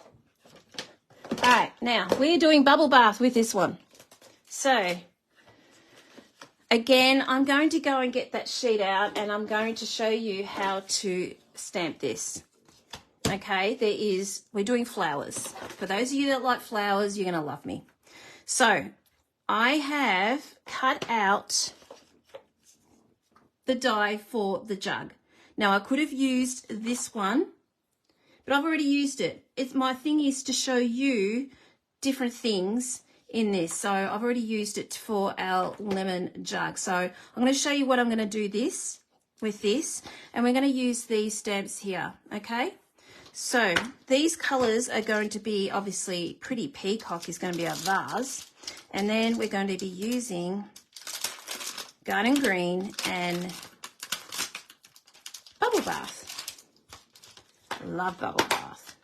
All right, now, we're doing bubble bath with this one. So, again, I'm going to go and get that sheet out and I'm going to show you how to stamp this. Okay, we're doing flowers. For those of you that like flowers, you're going to love me. So, I have cut out the die for the jug. Now, I could have used this one, but I've already used it. My thing is to show you different things in this. So I've already used it for our lemon jug. So I'm going to show you what I'm going to do with this, and we're going to use these stamps here, okay? So these colours are going to be, obviously, Pretty Peacock is going to be our vase, and then we're going to be using Garden Green and Bubble Bath. Love Bubble Bath.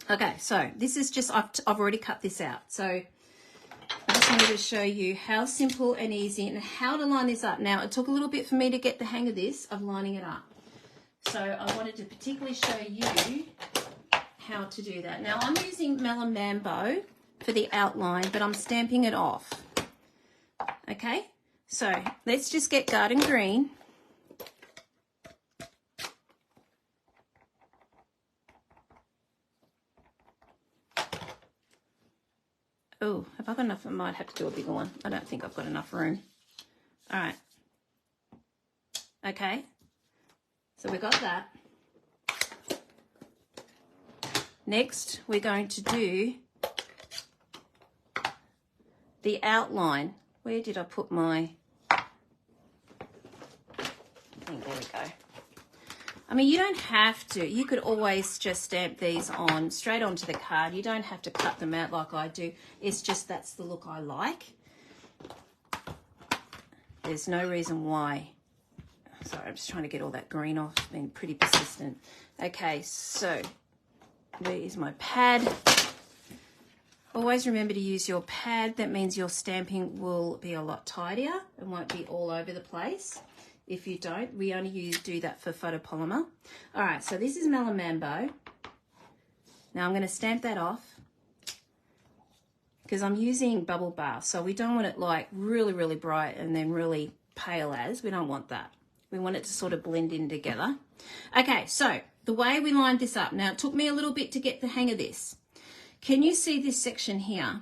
Okay, so this is just, I've already cut this out. So I just wanted to show you how simple and easy and how to line this up. Now, it took a little bit for me to get the hang of this, of lining it up. So I wanted to particularly show you how to do that. Now, I'm using Melon Mambo for the outline, but I'm stamping it off. Okay, so let's just get Garden Green. Oh, have I got enough? I might have to do a bigger one. I don't think I've got enough room. All right. Okay. So we got that. Next, we're going to do the outline. Where did I put my... I think there we go. I mean, you don't have to. You could always just stamp these on straight onto the card. You don't have to cut them out like I do. It's just that's the look I like. There's no reason why. Sorry, I'm just trying to get all that green off. It's been pretty persistent. Okay, so where is my pad? Always remember to use your pad. That means your stamping will be a lot tidier and won't be all over the place. If you don't, we only do that for photopolymer. All right, so this is Melamambo. Now I'm going to stamp that off because I'm using bubble bath, so we don't want it like really, really bright and then really pale as. We don't want that. We want it to sort of blend in together. Okay, so the way we lined this up. Now, it took me a little bit to get the hang of this. Can you see this section here?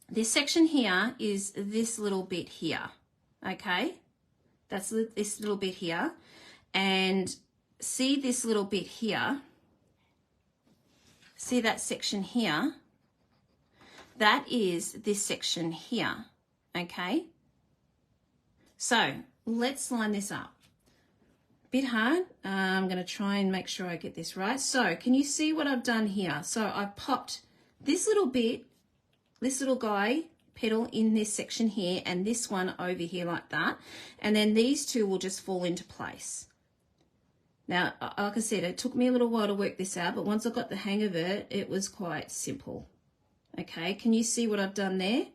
This section here is this little bit here, okay? That's this little bit here. And see this little bit here? See that section here? That is this section here, okay? So let's line this up. Bit hard. I'm going to try and make sure I get this right. So can you see what I've done here? So I've popped this little bit, this little guy petal in this section here and this one over here like that. And then these two will just fall into place. Now, like I said, it took me a little while to work this out, but once I got the hang of it, it was quite simple. Okay, can you see what I've done there?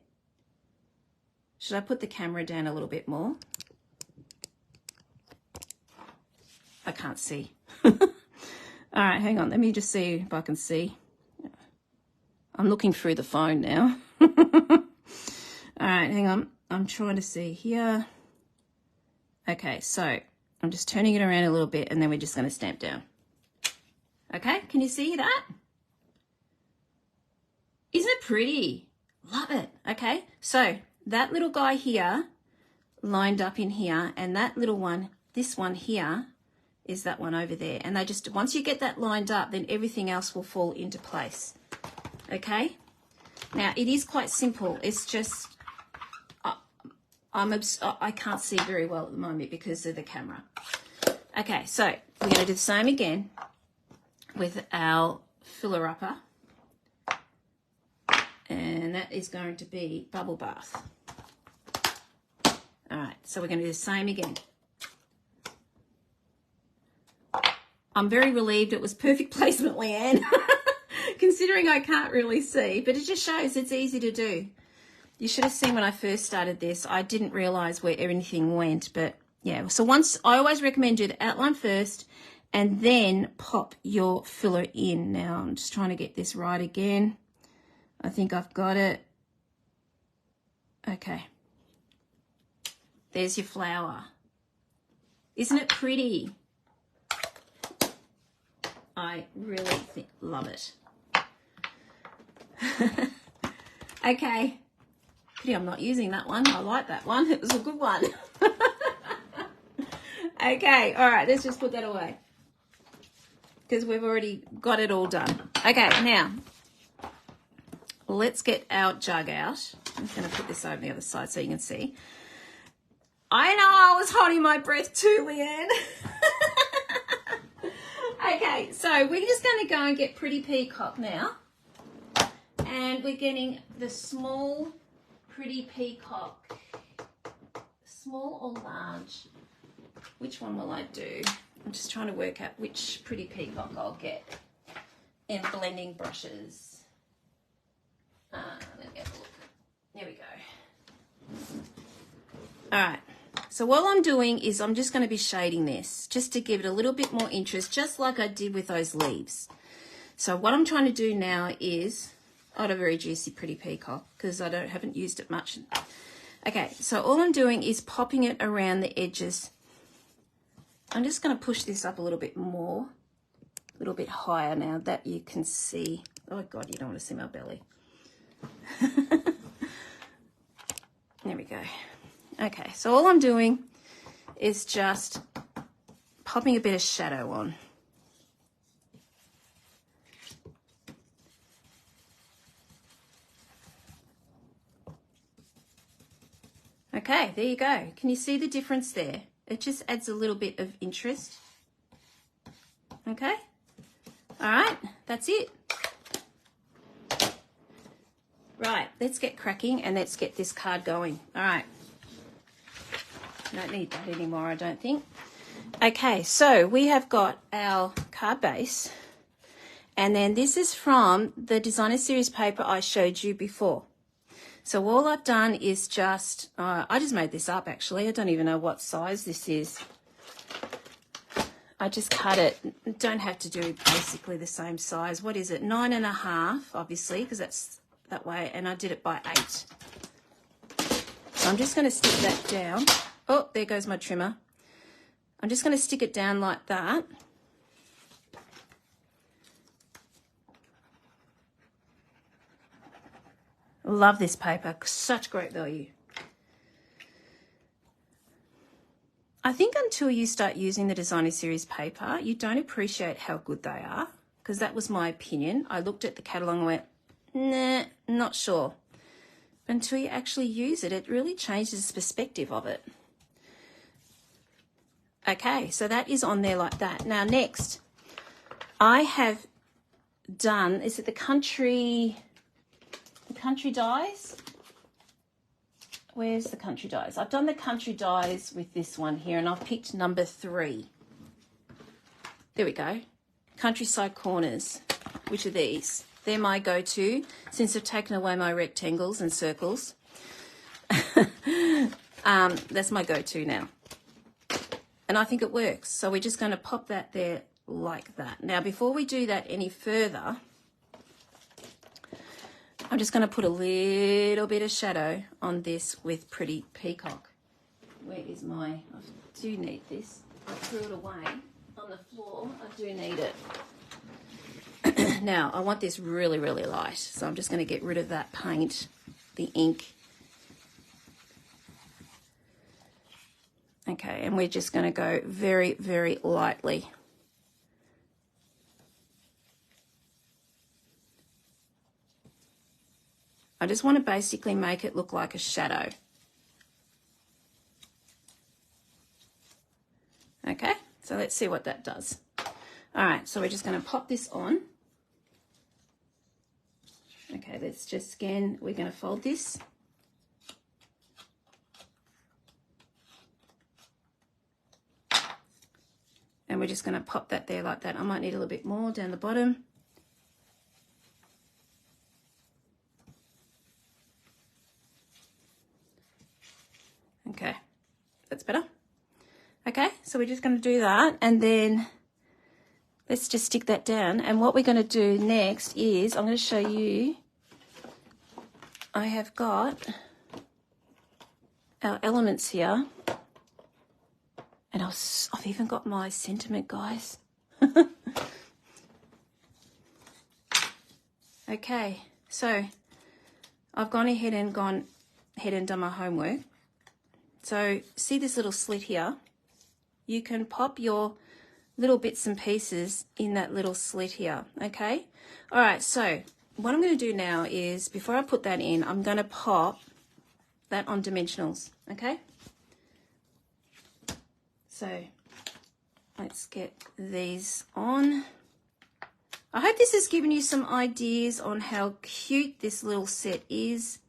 Should I put the camera down a little bit more? I can't see. All right, hang on. Let me just see if I can see. I'm looking through the phone now. All right, hang on. I'm trying to see here. Okay, so I'm just turning it around a little bit and then we're just going to stamp down. Okay, can you see that? Isn't it pretty? Love it. Okay, so that little guy here lined up in here and that little one, this one here, is that one over there. And they just, once you get that lined up, then everything else will fall into place. Okay? Now, it is quite simple. It's just, I can't see very well at the moment because of the camera. Okay, so we're going to do the same again with our filler upper. And that is going to be bubble bath. All right, so we're going to do the same again. I'm very relieved it was perfect placement, Leanne, considering I can't really see, but it just shows it's easy to do. You should have seen when I first started this, I didn't realize where everything went, but yeah. So I always recommend do the outline first and then pop your filler in. Now I'm just trying to get this right again. I think I've got it. Okay. There's your flower. Isn't it pretty? I really love it. Okay. Pity I'm not using that one. I like that one. It was a good one. Okay. All right. Let's just put that away because we've already got it all done. Okay. Now, let's get our jug out. I'm just going to put this over the other side so you can see. I know I was holding my breath too, Leanne. Okay, so we're just going to go and get Pretty Peacock now. And we're getting the small Pretty Peacock. Small or large? Which one will I do? I'm just trying to work out which Pretty Peacock I'll get in blending brushes. Let me have a look. There we go. All right. So what I'm doing is I'm just going to be shading this just to give it a little bit more interest, just like I did with those leaves. So what I'm trying to do now is, I got a very juicy Pretty Peacock because I haven't used it much. Okay, so all I'm doing is popping it around the edges. I'm just going to push this up a little bit more, a little bit higher now that you can see. Oh God, you don't want to see my belly. There we go. Okay, so all I'm doing is just popping a bit of shadow on. Okay, there you go. Can you see the difference there? It just adds a little bit of interest. Okay, all right, that's it. Right, let's get cracking and let's get this card going. All right. Don't need that anymore, I don't think. Okay, so we have got our card base And then this is from the Designer Series paper I showed you before. So all I've done is just, I just made this up actually. I don't even know what size this is. I just cut it. Don't have to do basically the same size. What is it? 9.5, obviously, because that's that way. And I did it by 8. So I'm just going to stick that down. Oh, there goes my trimmer. I'm just going to stick it down like that. Love this paper, such great value. I think until you start using the Designer Series paper, you don't appreciate how good they are, because that was my opinion. I looked at the catalogue and went, nah, not sure. But until you actually use it, it really changes the perspective of it. Okay, so that is on there like that. Now next, I have done, is it the Country Dies? Where's the Country Dies? I've done the Country Dies with this one here, and I've picked number 3. There we go. Countryside Corners, which are these. They're my go-to since I've taken away my rectangles and circles. That's my go-to now. And I think it works. So we're just going to pop that there like that. Now, before we do that any further, I'm just going to put a little bit of shadow on this with Pretty Peacock. Where is my... I do need this. I threw it away on the floor. I do need it. Now, I want this really, really light. So I'm just going to get rid of that paint, the ink. Okay, and we're just going to go very, very lightly. I just want to basically make it look like a shadow. Okay, so let's see what that does. All right, so we're just going to pop this on. Okay, let's just scan. We're going to fold this. And we're just going to pop that there like that. I might need a little bit more down the bottom. Okay, that's better. Okay, so we're just going to do that, and then let's just stick that down. And what we're going to do next is, I'm going to show you, I have got our elements here, and I've even got my sentiment, guys. Okay, so I've gone ahead and done my homework. So see this little slit here? You can pop your little bits and pieces in that little slit here, okay? All right, so what I'm going to do now is, before I put that in, I'm going to pop that on dimensionals, okay? So let's get these on. I hope this has given you some ideas on how cute this little set is,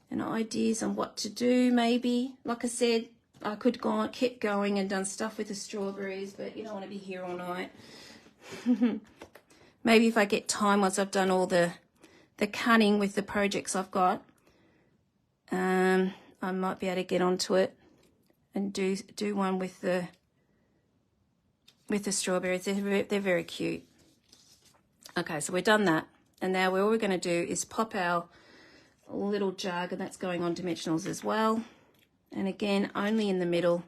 and ideas on what to do maybe. Like I said, I could keep going and done stuff with the strawberries, but you don't want to be here all night. Maybe if I get time, once I've done all the cunning with the projects I've got, I might be able to get onto it and do one with the strawberries. They're very cute. Okay, so we've done that, and now all we're going to do is pop our little jug, and that's going on dimensionals as well. And again, only in the middle.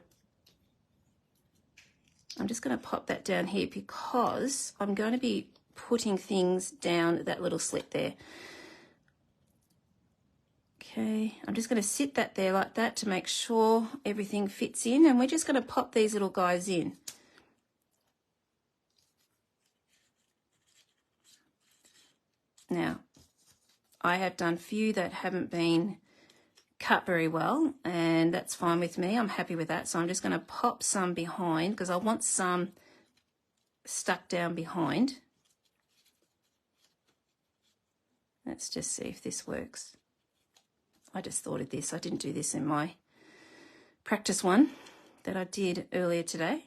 I'm just going to pop that down here because I'm going to be putting things down that little slit there. Okay, I'm just going to sit that there like that to make sure everything fits in, and we're just going to pop these little guys in. Now, I have done a few that haven't been cut very well, and that's fine with me. I'm happy with that. So I'm just going to pop some behind because I want some stuck down behind. Let's just see if this works. I just thought of this. I didn't do this in my practice one that I did earlier today.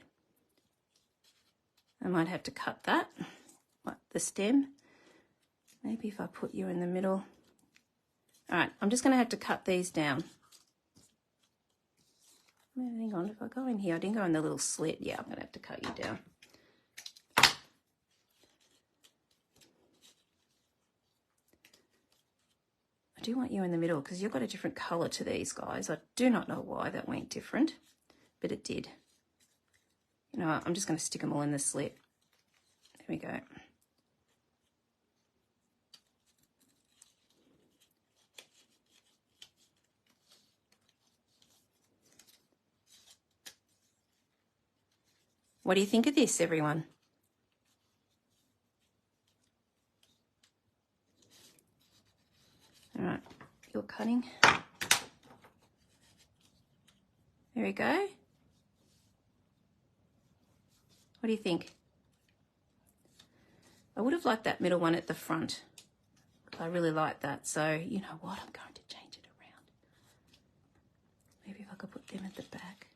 I might have to cut that. like the stem. Maybe if I put you in the middle. All right, I'm just going to have to cut these down. Hang on, if I go in here, I didn't go in the little slit. Yeah, I'm going to have to cut you down. I do want you in the middle because you've got a different colour to these guys. I do not know why that went different, but it did. You know, I'm just going to stick them all in the slit. There we go. What do you think of this, everyone? All right, you're cutting. There we go. What do you think? I would have liked that middle one at the front. I really like that. So, you know what? I'm going to change it around. Maybe if I could put them at the back.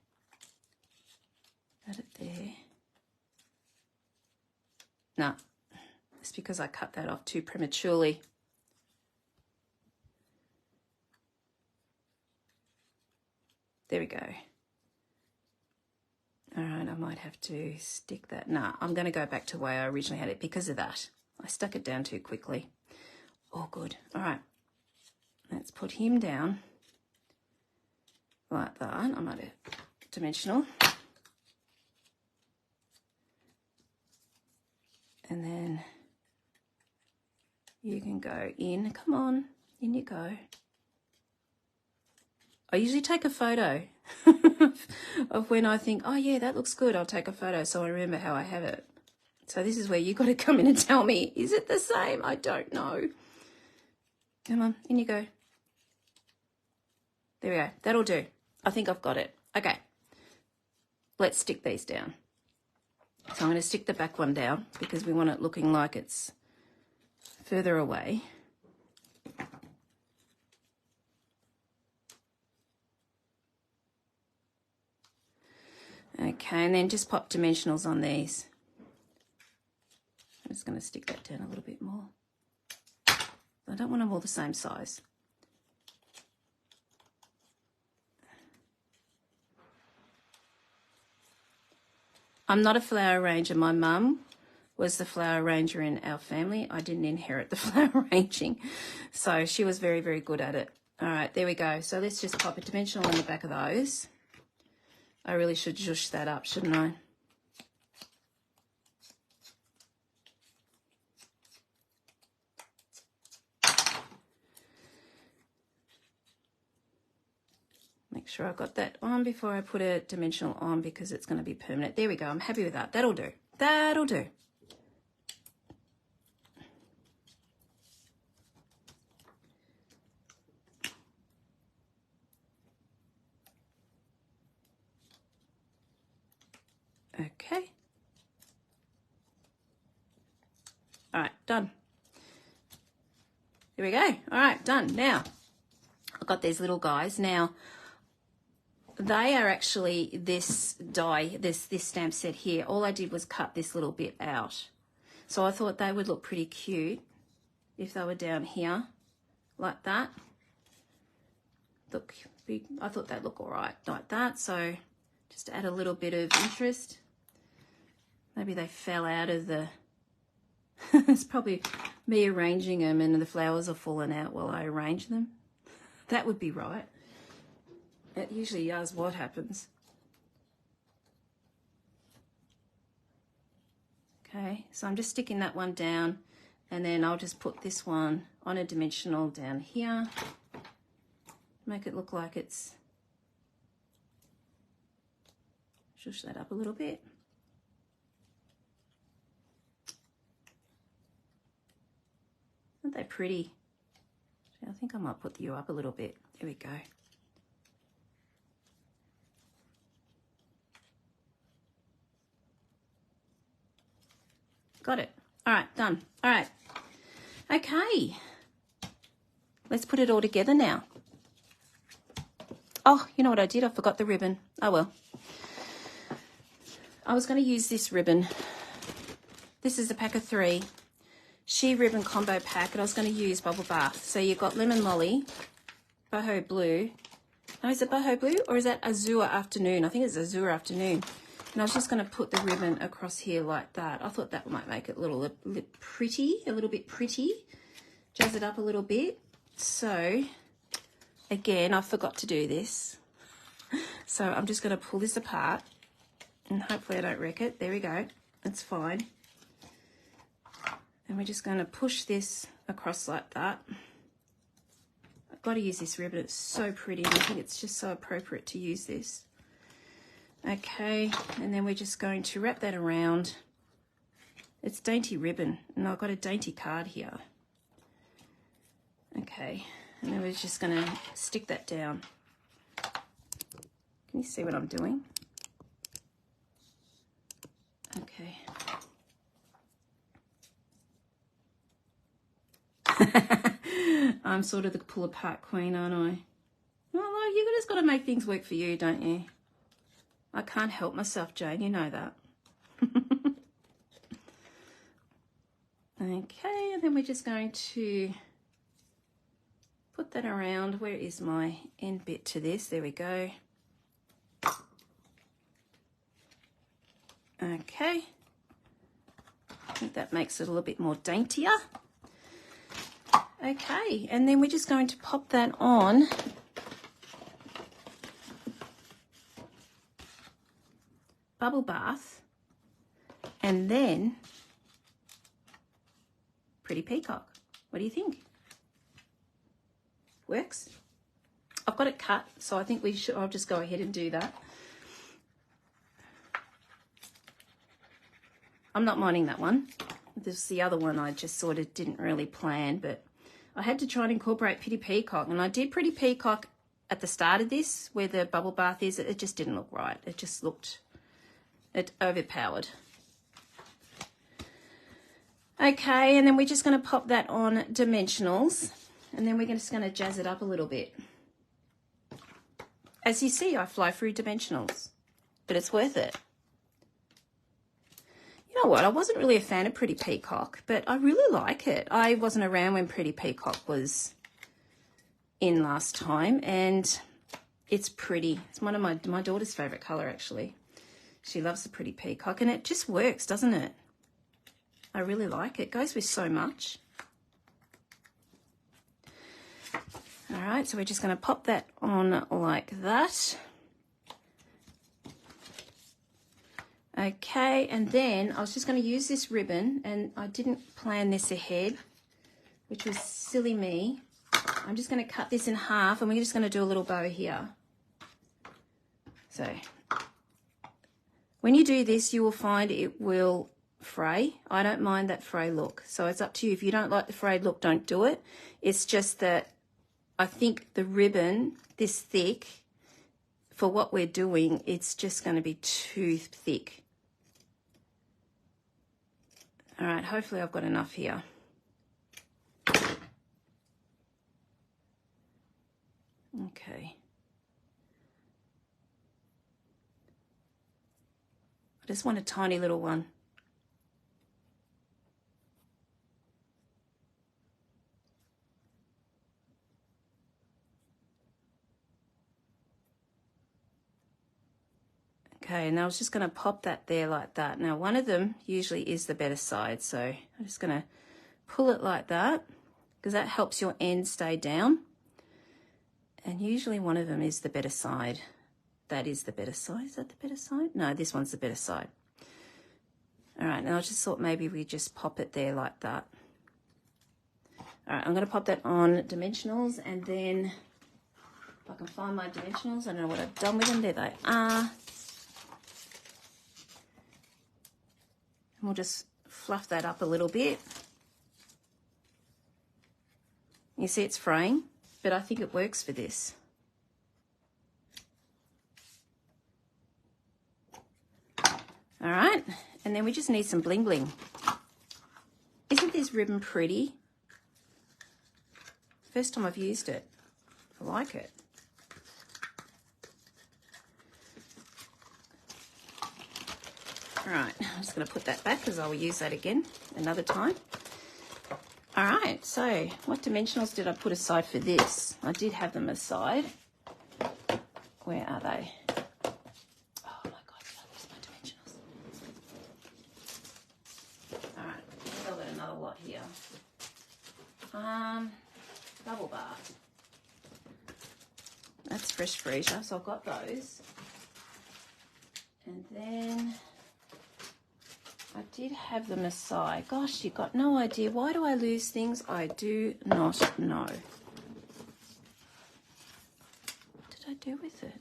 Add it there. No, it's because I cut that off too prematurely. There we go. All right, I might have to stick that. Nah, I'm going to go back to the way I originally had it because of that. I stuck it down too quickly. Oh, good. All right, let's put him down like that. I might have dimensional. And then you can go in. Come on, in you go. I usually take a photo of when I think, oh yeah, that looks good. I'll take a photo so I remember how I have it. So this is where you got to come in and tell me, is it the same? I don't know. Come on, in you go. There we go. That'll do. I think I've got it. Okay. Let's stick these down. So I'm going to stick the back one down because we want it looking like it's further away. Okay, and then just pop dimensionals on these. I'm just going to stick that down a little bit more. I don't want them all the same size. I'm not a flower arranger. My mum was the flower arranger in our family. I didn't inherit the flower arranging. So she was very, very good at it. All right, there we go. So let's just pop a dimensional on the back of those. I really should zhoosh that up, shouldn't I? Make sure I've got that on before I put a dimensional on because it's going to be permanent. There we go. I'm happy with that. That'll do. That'll do. Okay. All right, done. There we go. All right, done. Now, I've got these little guys. Now, they are actually this die, this stamp set here. All I did was cut this little bit out. So I thought they would look pretty cute if they were down here like that. Look big. I thought they'd look all right like that. So just to add a little bit of interest. Maybe they fell out of the... It's probably me arranging them and the flowers are falling out while I arrange them. That would be right. It usually is what happens. Okay, so I'm just sticking that one down and then I'll just put this one on a dimensional down here. Make it look like it's... Shush that up a little bit. Aren't they pretty? I think I might put you up a little bit. There we go. Got it. All right, done. All right. Okay. Let's put it all together now. Oh, you know what I did? I forgot the ribbon. Oh, well. I was going to use this ribbon. This is a pack of 3. Sheer Ribbon Combo Pack, and I was going to use Bubble Bath. So you've got Lemon Lolly, Boho Blue. No, is it Boho Blue or is that Azure Afternoon? I think it's Azure Afternoon. And I was just going to put the ribbon across here like that. I thought that might make it a little bit pretty. Jazz it up a little bit. So, again, I forgot to do this. So I'm just going to pull this apart and hopefully I don't wreck it. There we go. That's fine. And we're just going to push this across like that. I've got to use this ribbon. It's so pretty and I think it's just so appropriate to use this. Okay, and then we're just going to wrap that around. It's dainty ribbon, and I've got a dainty card here. Okay, and then we're just going to stick that down. Can you see what I'm doing? Okay. I'm sort of the pull apart queen, aren't I? Well, you just got to make things work for you, don't you? I can't help myself, Jane, you know that. Okay, and then we're just going to put that around. Where is my end bit to this? There we go. Okay. I think that makes it a little bit more daintier. Okay, and then we're just going to pop that on Bubble Bath, and then Pretty Peacock. What do you think? Works? I've got it cut, so I think I'll just go ahead and do that. I'm not minding that one. This is the other one I just sort of didn't really plan, but I had to try and incorporate Pretty Peacock, and I did Pretty Peacock at the start of this, where the bubble bath is. It just didn't look right. It just looked... it overpowered. Okay, and then we're just going to pop that on Dimensionals, and then we're just going to jazz it up a little bit. As you see, I fly through Dimensionals, but it's worth it. You know what? I wasn't really a fan of Pretty Peacock, but I really like it. I wasn't around when Pretty Peacock was in last time, and it's pretty. It's one of my daughter's favourite colour, actually. She loves the Pretty Peacock, and it just works, doesn't it? I really like it. It goes with so much. All right, so we're just going to pop that on like that. Okay, and then I was just going to use this ribbon, and I didn't plan this ahead, which was silly me. I'm just going to cut this in half, and we're just going to do a little bow here. So when you do this, you will find it will fray. I don't mind that fray look, so it's up to you. If you don't like the frayed look, don't do it. It's just that I think the ribbon this thick, for what we're doing, it's just going to be too thick. All right, hopefully I've got enough here. Okay. I just want a tiny little one. Okay, and I was just going to pop that there like that. Now, one of them usually is the better side, so I'm just going to pull it like that because that helps your end stay down. And usually one of them is the better side. That is the better side. Is that the better side? No, this one's the better side. All right, now I just thought maybe we just pop it there like that. All right, I'm going to pop that on Dimensionals, and then if I can find my Dimensionals, I don't know what I've done with them. There they are. And we'll just fluff that up a little bit. You see it's fraying, but I think it works for this. All right, and then we just need some bling bling. Isn't this ribbon pretty? First time I've used it. I like it. All right, I'm just going to put that back because I will use that again another time. All right, so what dimensionals did I put aside for this? I did have them aside. Where are they? Oh my God, did I lose my dimensionals? All right, I've got another lot here. Bubble bath. That's fresh freezer, so I've got those. And then I did have them aside. Gosh, you've got no idea. Why do I lose things? I do not know. What did I do with it?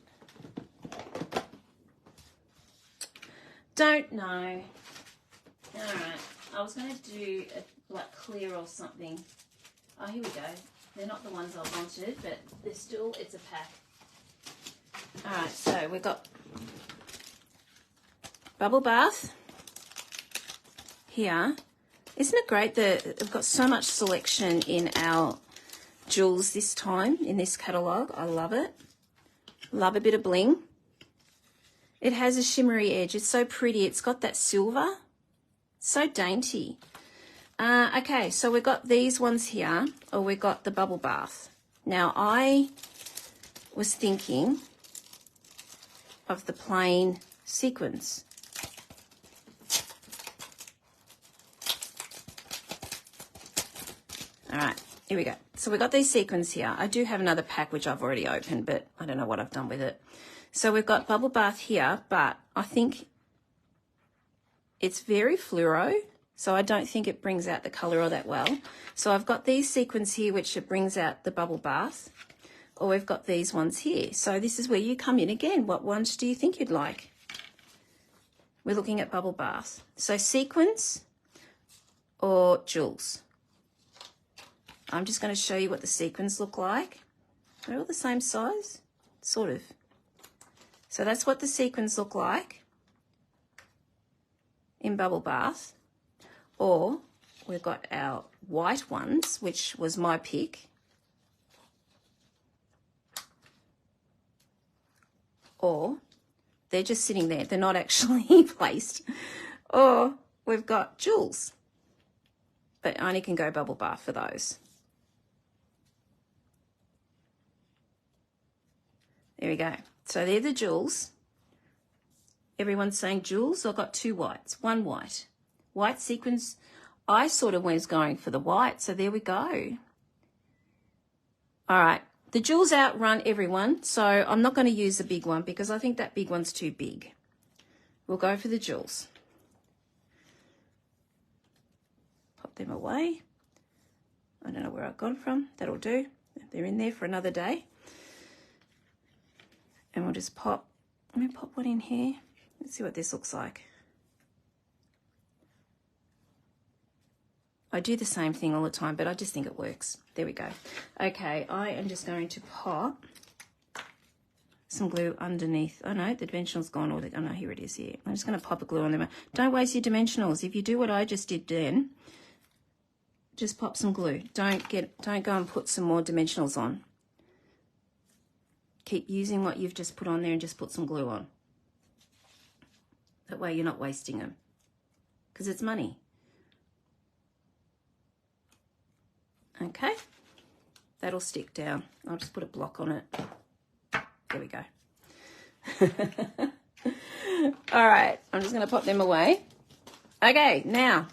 Don't know. All right. I was going to do a like clear or something. Oh, here we go. They're not the ones I wanted, but they're still, it's a pack. All right, so we've got bubble bath here. Isn't it great that we've got so much selection in our jewels this time, in this catalogue? I love it. Love a bit of bling. It has a shimmery edge. It's so pretty. It's got that silver. So dainty. Okay, so we've got these ones here, or we've got the bubble bath. Now, I was thinking of the plain sequins. All right, here we go. So we've got these sequins here. I do have another pack, which I've already opened, but I don't know what I've done with it. So we've got bubble bath here, but I think it's very fluoro. So I don't think it brings out the colour all that well. So I've got these sequins here, which it brings out the bubble bath. Or we've got these ones here. So this is where you come in again. What ones do you think you'd like? We're looking at bubble bath. So sequins or jewels? I'm just going to show you what the sequins look like. They're all the same size, sort of. So that's what the sequins look like in bubble bath. Or we've got our white ones, which was my pick. Or they're just sitting there. They're not actually placed. Or we've got jewels. But I only can go bubble bath for those. There we go. So they're the jewels. Everyone's saying jewels. I've got two whites, one white. White sequins, I sort of was going for the white, so there we go. All right, the jewels outrun everyone, so I'm not going to use the big one because I think that big one's too big. We'll go for the jewels. Pop them away. I don't know where I got them from. That'll do. They're in there for another day. And we'll just pop, let me pop one in here. Let's see what this looks like. I do the same thing all the time, but I just think it works. There we go. Okay, I am just going to pop some glue underneath. Oh no, the dimensional's gone. Oh no, here it is here. I'm just going to pop a glue on them. Don't waste your dimensionals. If you do what I just did then, just pop some glue. Don't go and put some more dimensionals on. Keep using what you've just put on there and just put some glue on. That way you're not wasting them, because it's money. Okay, that'll stick down. I'll just put a block on it. There we go. All right, I'm just going to pop them away. Okay, now,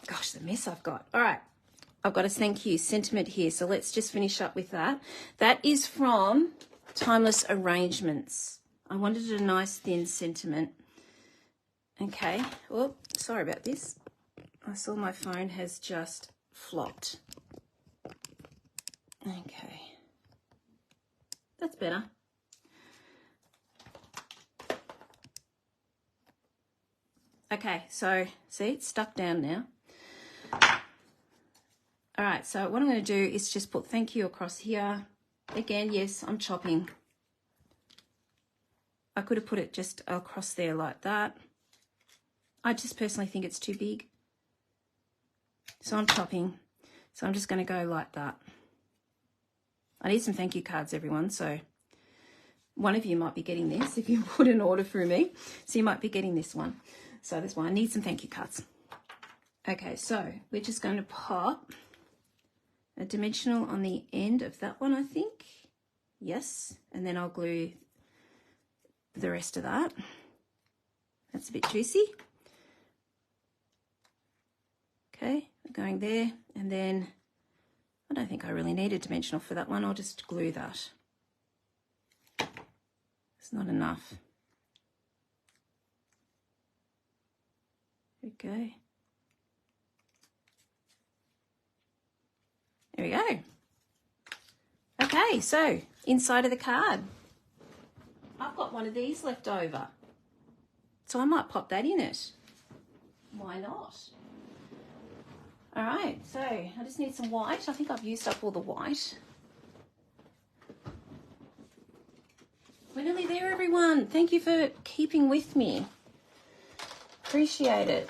gosh, the mess I've got. All right, I've got a thank you sentiment here, so let's just finish up with that. That is from Timeless Arrangements. I wanted a nice thin sentiment. Okay, oh, sorry about this. I saw my phone has just flopped. Okay. That's better. Okay, so see, it's stuck down now. All right, so what I'm going to do is just put thank you across here. Again, yes, I'm chopping. I could have put it just across there like that. I just personally think it's too big. So I'm chopping. So I'm just going to go like that. I need some thank you cards, everyone. So one of you might be getting this if you put an order through me. So you might be getting this one. So this one, I need some thank you cards. Okay, so we're just going to pop a dimensional on the end of that one, I think. Yes, and then I'll glue the rest of that. That's a bit juicy. Okay, we're going there, and then I don't think I really need a dimensional for that one. I'll just glue that. It's not enough. Okay. There we go. Okay, so inside of the card, I've got one of these left over, so I might pop that in it. Why not? All right, so I just need some white. I think I've used up all the white. We're nearly there, everyone. Thank you for keeping with me. Appreciate it.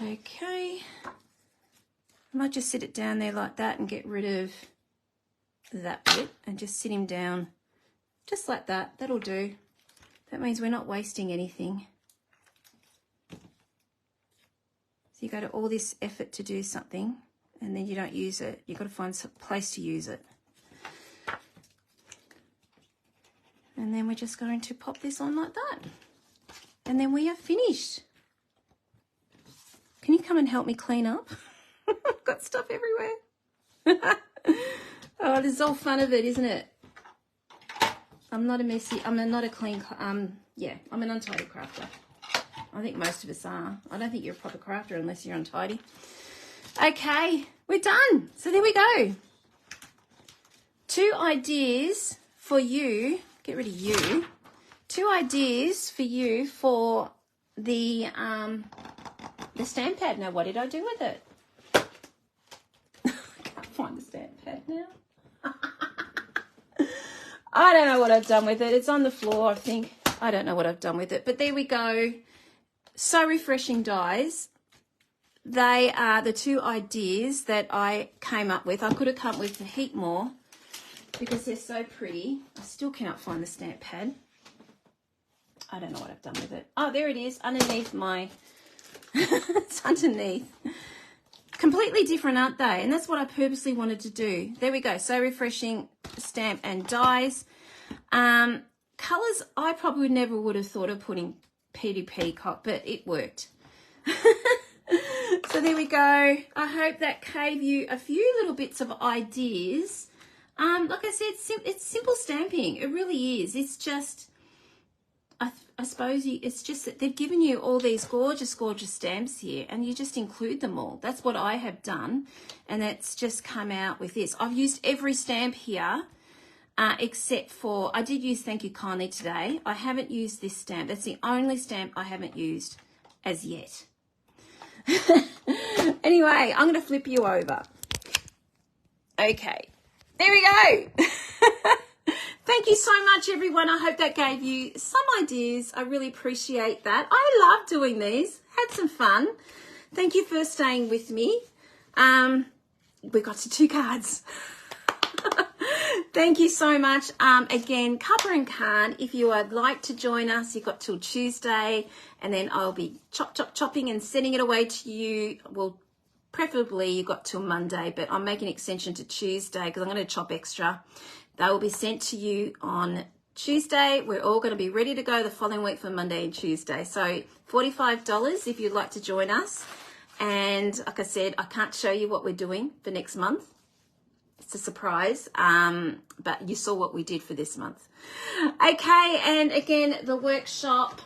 Okay, I might just sit it down there like that and get rid of that bit and just sit him down just like that. That'll do. That means we're not wasting anything. So you go to all this effort to do something and then you don't use it. You've got to find some place to use it. And then we're just going to pop this on like that. And then we are finished. Can you come and help me clean up? I've got stuff everywhere. Oh, this is all fun of it, isn't it? I'm not a messy, I'm not a clean, yeah, I'm an untidy crafter. I think most of us are. I don't think you're a proper crafter unless you're untidy. Okay, we're done. So there we go. 2 ideas for you. Get rid of you. 2 ideas for you for the stamp pad. Now, what did I do with it? I can't find the stamp pad now. I don't know what I've done with it. It's on the floor, I think. I don't know what I've done with it. But there we go. So Refreshing dies. They are the 2 ideas that I came up with. I could have come up with a heap more because they're so pretty. I still cannot find the stamp pad. I don't know what I've done with it. Oh, there it is, underneath my... It's underneath. Completely different, aren't they? And that's what I purposely wanted to do. There we go. So Refreshing stamp and dies. Colours, I probably never would have thought of putting Petey Peacock, but it worked. So there we go. I hope that gave you a few little bits of ideas. Like I said, it's simple stamping. It really is. It's just, I suppose it's just that they've given you all these gorgeous, gorgeous stamps here and you just include them all. That's what I have done. And that's just come out with this. I've used every stamp here except for, I did use Thank You Kindly today. I haven't used this stamp. That's the only stamp I haven't used as yet. Anyway, I'm going to flip you over. Okay, there we go. Thank you so much, everyone. I hope that gave you some ideas. I really appreciate that. I love doing these. Had some fun. Thank you for staying with me. We got to 2 cards. Thank you so much. Again, Cuppa and Carn, if you would like to join us, you've got till Tuesday, and then I'll be chopping and sending it away to you. Well, preferably you got till Monday, but I'm making an extension to Tuesday because I'm going to chop extra. They will be sent to you on Tuesday. We're all going to be ready to go the following week for Monday and Tuesday. So $45 if you'd like to join us. And like I said, I can't show you what we're doing for next month. It's a surprise, but you saw what we did for this month. Okay, and again, the workshop,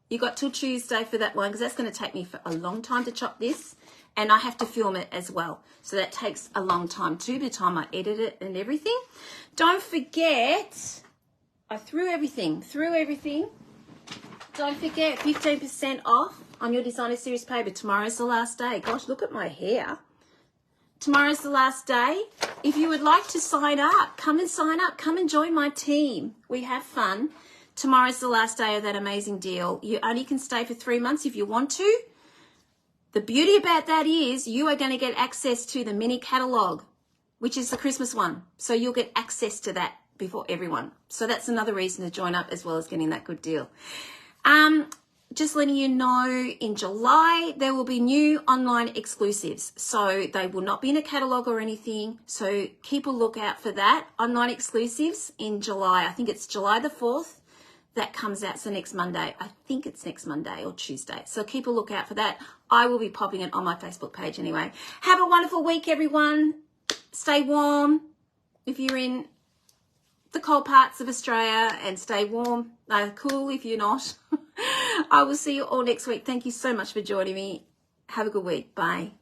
you got till Tuesday for that one because that's going to take me for a long time to chop this, and I have to film it as well. So that takes a long time too, by the time I edit it and everything. Don't forget, I threw everything. Don't forget, 15% off on your Designer Series paper. Tomorrow's the last day. Gosh, look at my hair. Tomorrow's the last day. If you would like to sign up, come and sign up. Come and join my team. We have fun. Tomorrow's the last day of that amazing deal. You only can stay for 3 months if you want to. The beauty about that is you are going to get access to the mini catalogue, which is the Christmas one. So you'll get access to that before everyone. So that's another reason to join up, as well as getting that good deal. Just letting you know, in July, there will be new online exclusives. So they will not be in a catalogue or anything. So keep a lookout for that. Online exclusives in July. I think it's July the 4th. That comes out, so next Monday. I think it's next Monday or Tuesday. So keep a lookout for that. I will be popping it on my Facebook page anyway. Have a wonderful week, everyone. Stay warm if you're in the cold parts of Australia, and stay warm. Cool if you're not. I will see you all next week. Thank you so much for joining me. Have a good week. Bye.